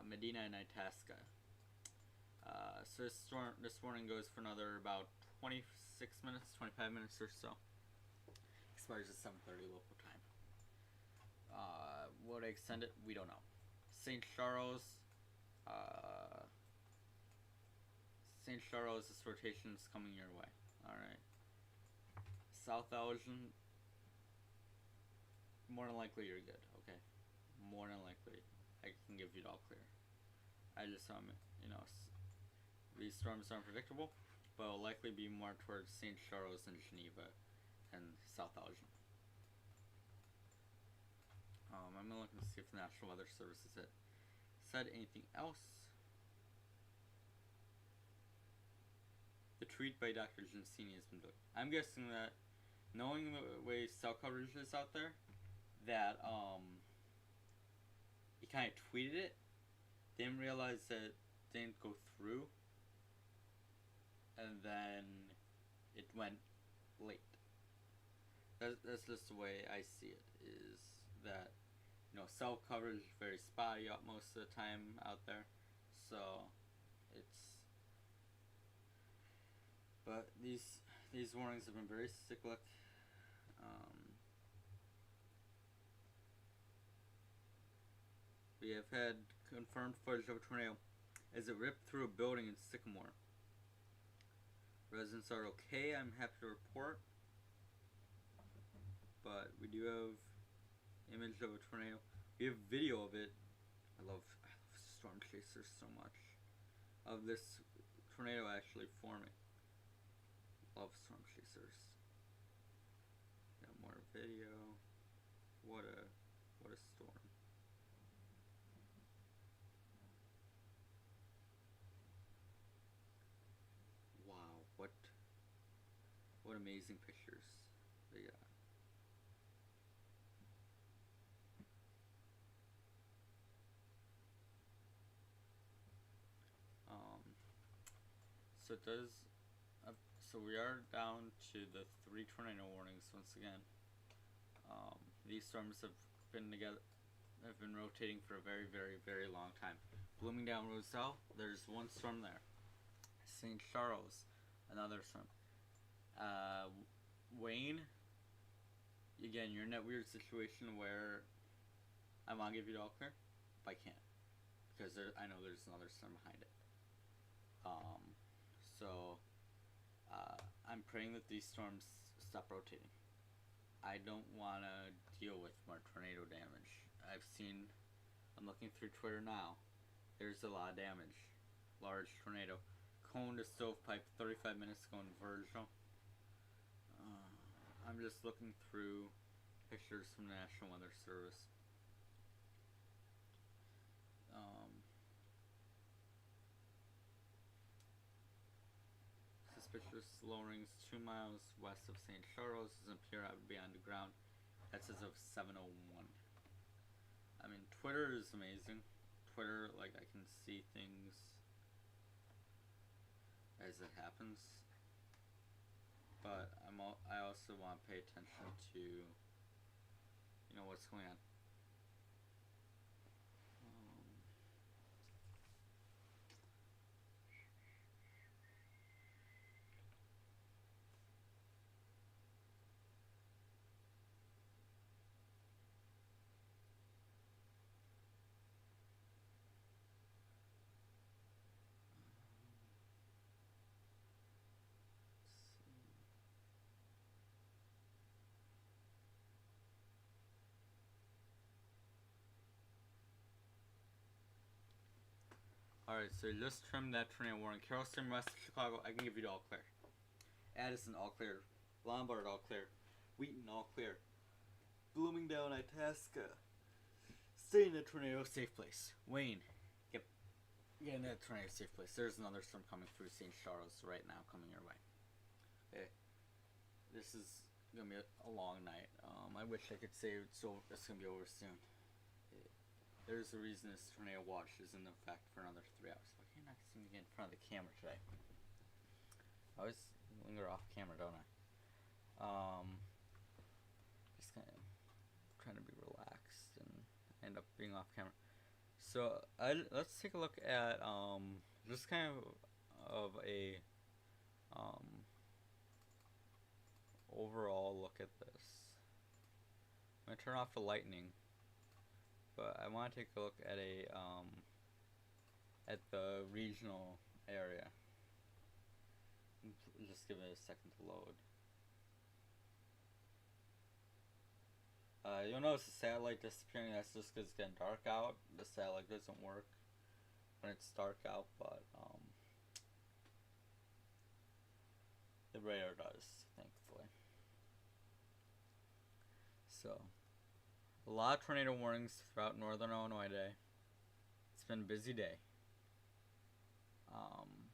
Medina and Itasca. So this warning goes for another about 26 minutes, 25 minutes or so. Expires at 7:30 local time. Would I extend it? We don't know. St. Charles. St. Charles, this rotation is coming your way. Alright. South Elgin. More than likely you're good. Okay. More than likely. I can give you it all clear. I just, these storms are unpredictable, but will likely be more towards St. Charles and Geneva and South Elgin. I'm gonna look and see if the National Weather Service said anything else. The tweet by Dr. Gensini has been deleted. I'm guessing that, knowing the way cell coverage is out there, that he kind of tweeted it, didn't realize that it didn't go through, and then it went late. That's just the way I see it, is that, cell coverage is very spotty up most of the time out there, so but these warnings have been very cyclic. We have had confirmed footage of a tornado as it ripped through a building in Sycamore. Residents are okay, I'm happy to report. But we do have image of a tornado. We have video of it. I love storm chasers so much. Of this tornado actually forming. Love storm chasers. Got more video. What a storm. Wow, what amazing pictures they got. So it does. So we are down to the 3 tornado warnings once again. These storms have been rotating for a very, very, very long time. Bloomingdale, Roselle, there's one storm there. St. Charles, another storm. Wayne, again, you're in that weird situation where I want to give you it all clear, but I can't. because I know there's another storm behind it. So I'm praying that these storms stop rotating. I don't want to deal with more tornado damage. I'm looking through Twitter now. There's a lot of damage. Large tornado. Cone to stovepipe, 35 minutes ago in Virgil. I'm just looking through pictures from the National Weather Service. Suspicious lowerings 2 miles west of St. Charles doesn't appear out beyond the ground. That's as of 7:01. I mean, Twitter is amazing. Twitter, like, I can see things as it happens. But I also want to pay attention to, what's going on. Alright, so just trim that tornado warning. Carrollton, west of Chicago, I can give you the all clear. Addison, all clear. Lombard, all clear. Wheaton, all clear. Bloomingdale, Itasca. Stay in the tornado safe place. Wayne, get in that tornado safe place. There's another storm coming through St. Charles right now, coming your way. Okay. This is gonna be a long night. I wish I could say it's gonna be over soon. There's a reason this tornado watch is in effect for another 3 hours. Why can't I seem to get in front of the camera today? I always linger off camera, don't I? Just kind of trying to be relaxed and end up being off camera. So let's take a look at just kind of a overall look at this. I'm gonna turn off the lightning. But I want to take a look at at the regional area. Just give it a second to load. You'll notice the satellite disappearing. That's just because it's getting dark out. The satellite doesn't work when it's dark out, but the radar does, thankfully. So. A lot of tornado warnings throughout northern Illinois today. It's been a busy day.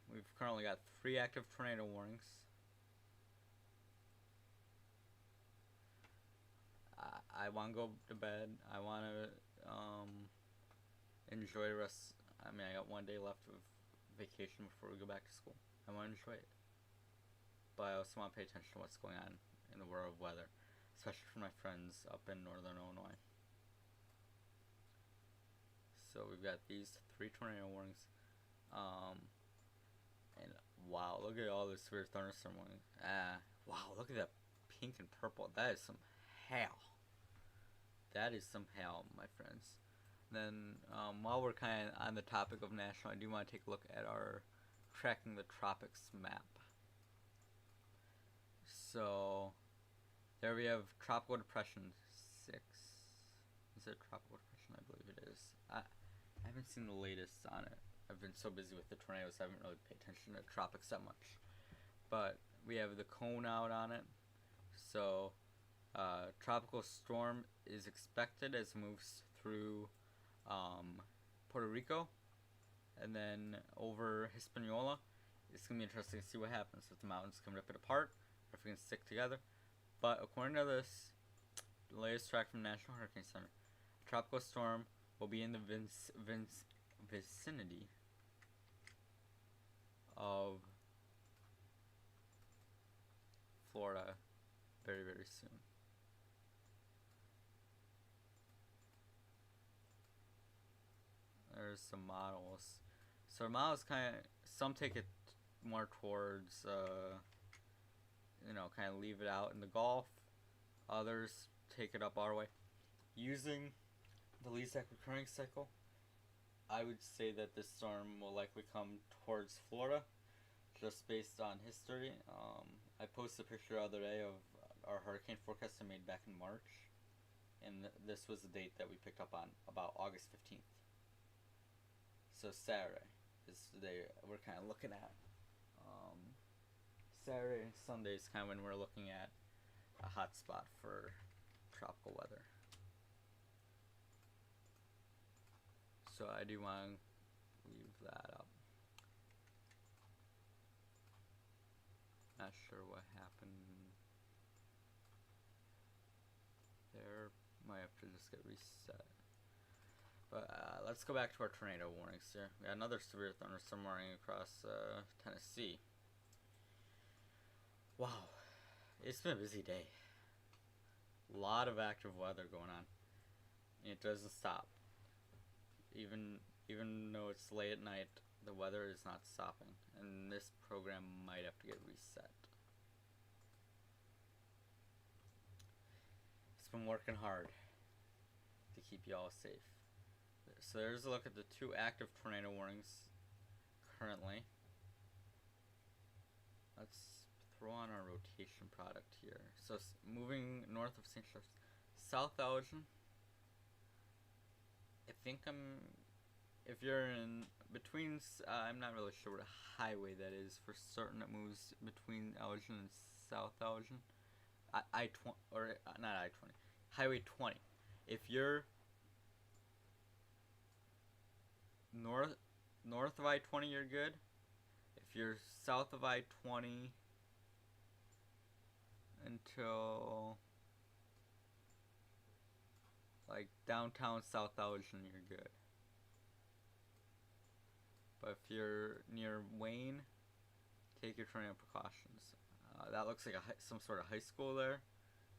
We've currently got 3 active tornado warnings. I want to go to bed. I want to enjoy the rest. I mean, I got 1 day left of vacation before we go back to school. I want to enjoy it. But I also want to pay attention to what's going on in the world of weather, especially for my friends up in northern Illinois. So we've got these 3 tornado warnings. And wow, look at all this severe thunderstorm warning. Wow, look at that pink and purple. That is some hail. That is some hail, my friends. Then, while we're kind of on the topic of national, I do want to take a look at our Tracking the Tropics map. So, there we have Tropical Depression 6. Is it Tropical Depression? I believe it is. I haven't seen the latest on it. I've been so busy with the tornadoes, I haven't really paid attention to tropics that much. But we have the cone out on it. So, tropical storm is expected as it moves through Puerto Rico and then over Hispaniola. It's going to be interesting to see what happens if the mountains can rip it apart or if we can stick together. But according to this, the latest track from the National Hurricane Center, a tropical storm will be in the vicinity of Florida very, very soon. There's some models. So models kind of, some take it more towards, kind of leave it out in the Gulf. Others take it up our way. Using the least recurring cycle, I would say that this storm will likely come towards Florida, just based on history. I posted a picture the other day of our hurricane forecast I made back in March, and this was the date that we picked up on, about August 15th. So Saturday is the day we're kind of looking at. Saturday and Sunday is kind of when we're looking at a hot spot for tropical weather. So I do want to leave that up. Not sure what happened there. Might have to just get reset. But let's go back to our tornado warnings here. We got another severe thunderstorm warning across Tennessee. Wow, it's been a busy day. A lot of active weather going on. It doesn't stop. Even though it's late at night, the weather is not stopping, and this program might have to get reset. It's been working hard to keep you all safe. So there's a look at the 2 active tornado warnings currently. Let's throw on our rotation product here. So moving north of St. Charles, South Elgin. I think if you're in between, I'm not really sure what highway that is for certain. It moves between Elgin and South Elgin. I-20, or not I-20, Highway 20. If you're north of I-20, you're good. If you're south of I-20 until like downtown South Elgin, you're good. But if you're near Wayne, take your tornado precautions. That looks like some sort of high school there.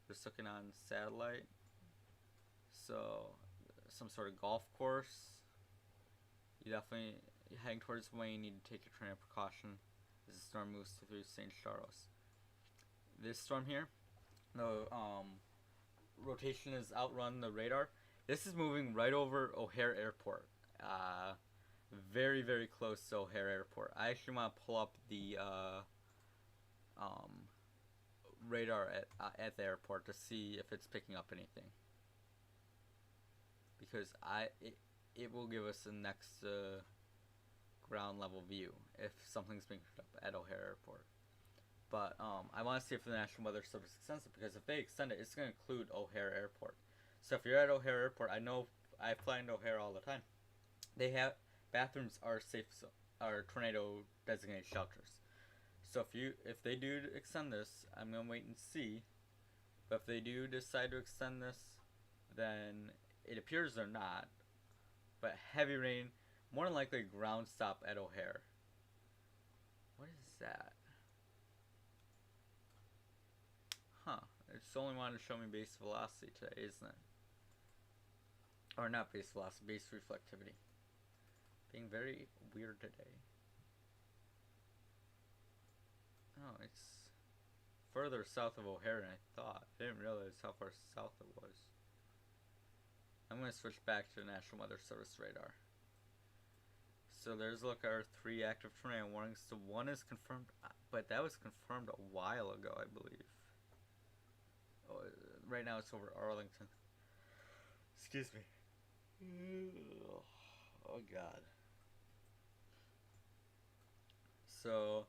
Just looking on satellite. So, some sort of golf course. You definitely, heading towards Wayne, need to take your tornado precaution as the storm moves through St. Charles. This storm here, the rotation has outrun the radar. This is moving right over O'Hare Airport. Very, very close to O'Hare Airport. I actually want to pull up the radar at the airport to see if it's picking up anything, because it will give us the next ground level view if something's being picked up at O'Hare Airport. But I want to see if the National Weather Service extends it, because if they extend it, it's going to include O'Hare Airport. So if you're at O'Hare Airport, I know I fly into O'Hare all the time. They have bathrooms are safe, are tornado designated shelters. So if they do extend this, I'm gonna wait and see. But if they do decide to extend this, then it appears they're not. But heavy rain, more than likely ground stop at O'Hare. What is that? Huh? It's only wanted to show me base velocity today, isn't it? Or not base velocity, base reflectivity. Being very weird today. Oh, it's further south of O'Hare than I thought. I didn't realize how far south it was. I'm going to switch back to the National Weather Service radar. So there's a look at our 3 active tornado warnings. The 1 is confirmed, but that was confirmed a while ago, I believe. Oh, right now it's over Arlington. Excuse me. Oh God. So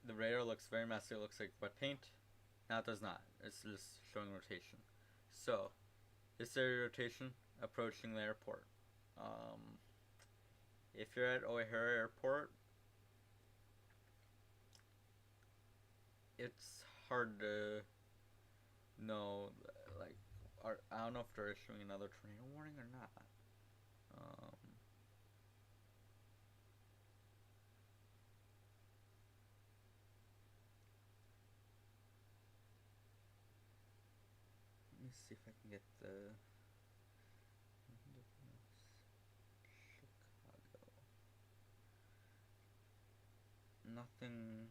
the radar looks very messy. It looks like wet paint. Now it does not. It's just showing rotation. So this area rotation approaching the airport. If you're at O'Hare Airport, it's hard to know. Like, I don't know if they're issuing another tornado warning or not. Let me see if I can get the Chicago. Nothing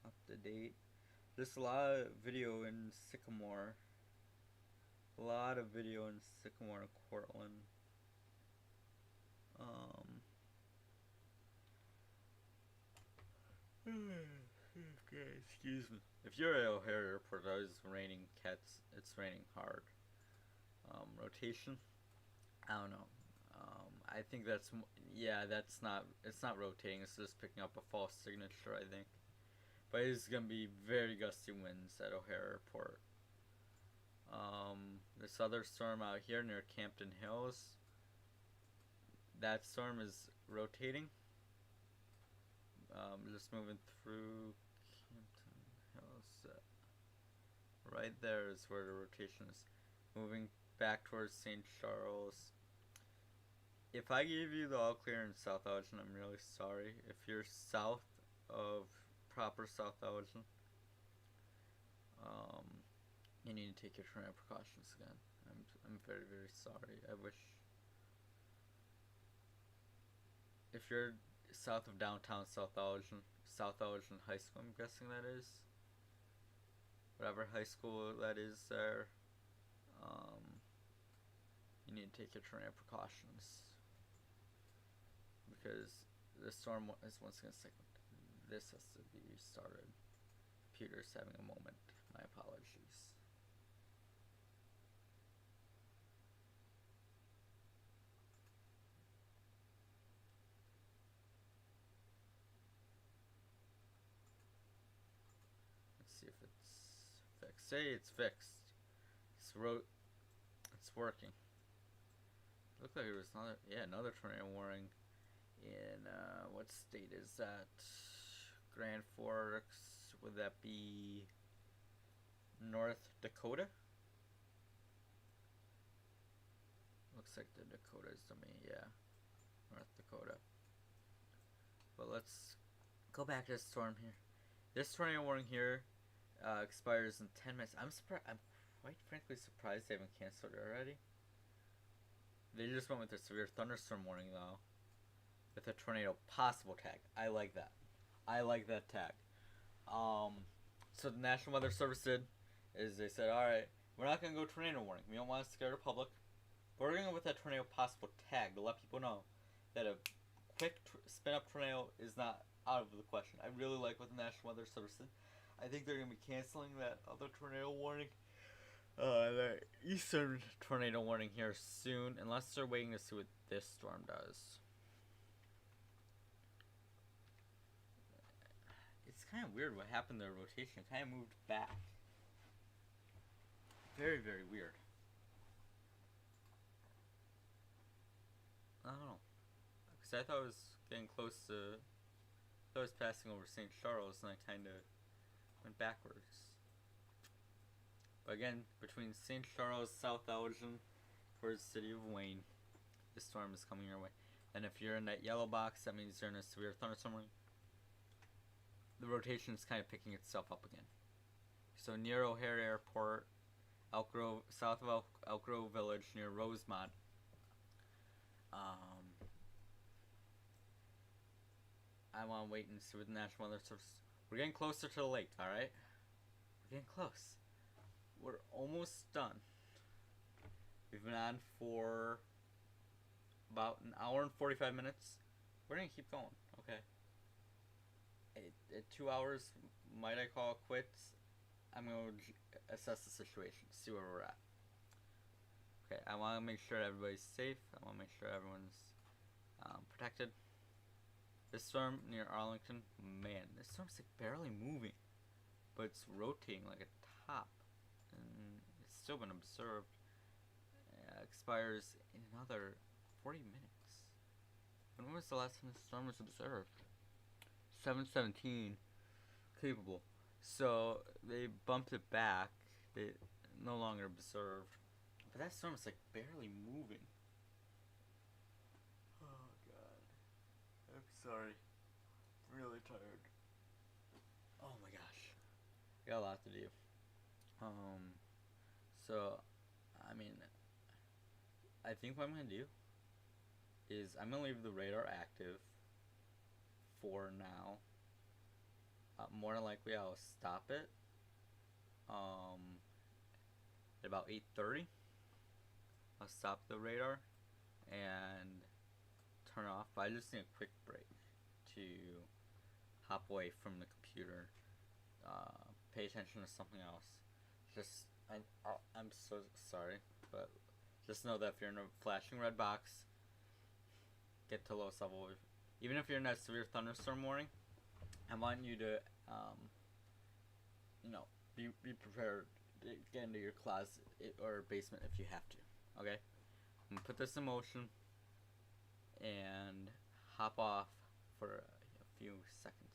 up to date. There's a lot of video in Sycamore. A lot of video in Sycamore and Cortland. Um, okay, excuse me. If you're at O'Hare Airport, it's raining cats. It's raining hard. Rotation. I don't know. I think that's yeah. That's not. It's not rotating. It's just picking up a false signature. I think, but it's gonna be very gusty winds at O'Hare Airport. This other storm out here near Campton Hills. That storm is rotating. Just moving through Campton Hills. Right there is where the rotation is. Moving back towards St. Charles. If I gave you the all clear in South Elgin, I'm really sorry. If you're south of proper South Elgin, you need to take your tornado precautions again. I'm very, very sorry. I wish. If you're south of downtown South Elgin High School, I'm guessing that is. Whatever high school that is there, you need to take your tornado precautions. Because the storm is once again signaled. This has to be restarted. Computer's having a moment. My apologies. Let's see if it's fixed. Say it's fixed. It's working. Looked like there was another tornado warning in what state is that? Grand Forks. Would that be North Dakota? Looks like the Dakotas to me. Yeah, North Dakota. But let's go back to the storm here. This tornado warning here expires in 10 minutes. I'm quite frankly surprised they haven't canceled it already. They just went with a severe thunderstorm warning though, with a tornado possible tag. I like that. I like that tag. So the National Weather Service did is they said, all right, we're not gonna go tornado warning. We don't want to scare the public, but we're gonna go with that tornado possible tag to let people know that a quick spin up tornado is not out of the question. I really like what the National Weather Service did. I think they're gonna be canceling that other tornado warning. The eastern tornado warning here soon, unless they're waiting to see what this storm does. It's kind of weird what happened to the rotation. It kind of moved back. Very, very weird. I don't know. Because I thought it was getting close to. I thought it was passing over St. Charles, and I kind of went backwards. But again, between St. Charles, South Elgin, towards the city of Wayne, the storm is coming your way. And if you're in that yellow box, that means you're in a severe thunderstorm. The rotation is kind of picking itself up again. So near O'Hare Airport, Elk Grove, south of Elk Grove Village, near Rosemont. I want to wait and see what the National Weather Service. We're getting closer to the lake, all right? We're getting close. We're almost done. We've been on for about an hour and 45 minutes. We're gonna keep going, okay? At 2 hours, might I call it quits? I'm gonna assess the situation, see where we're at. Okay, I want to make sure everybody's safe. I want to make sure everyone's protected. This storm near Arlington, man, this storm's like barely moving, but it's rotating like a top. And it's still been observed. Expires in another 40 minutes. When was the last time the storm was observed? 7/17 capable. So they bumped it back. They no longer observed. But that storm is like barely moving. Oh god. I'm sorry. I'm really tired. Oh my gosh. I got a lot to do. So, I mean, I think what I'm going to do is I'm going to leave the radar active for now. More than likely I'll stop it at about 8:30. I'll stop the radar and turn off, but I just need a quick break to hop away from the computer, pay attention to something else. I'm so sorry, but just know that if you're in a flashing red box, get to lowest level. Even if you're in that severe thunderstorm warning, I want you to, be prepared to get into your closet or basement if you have to. Okay? I'm gonna put this in motion and hop off for a few seconds.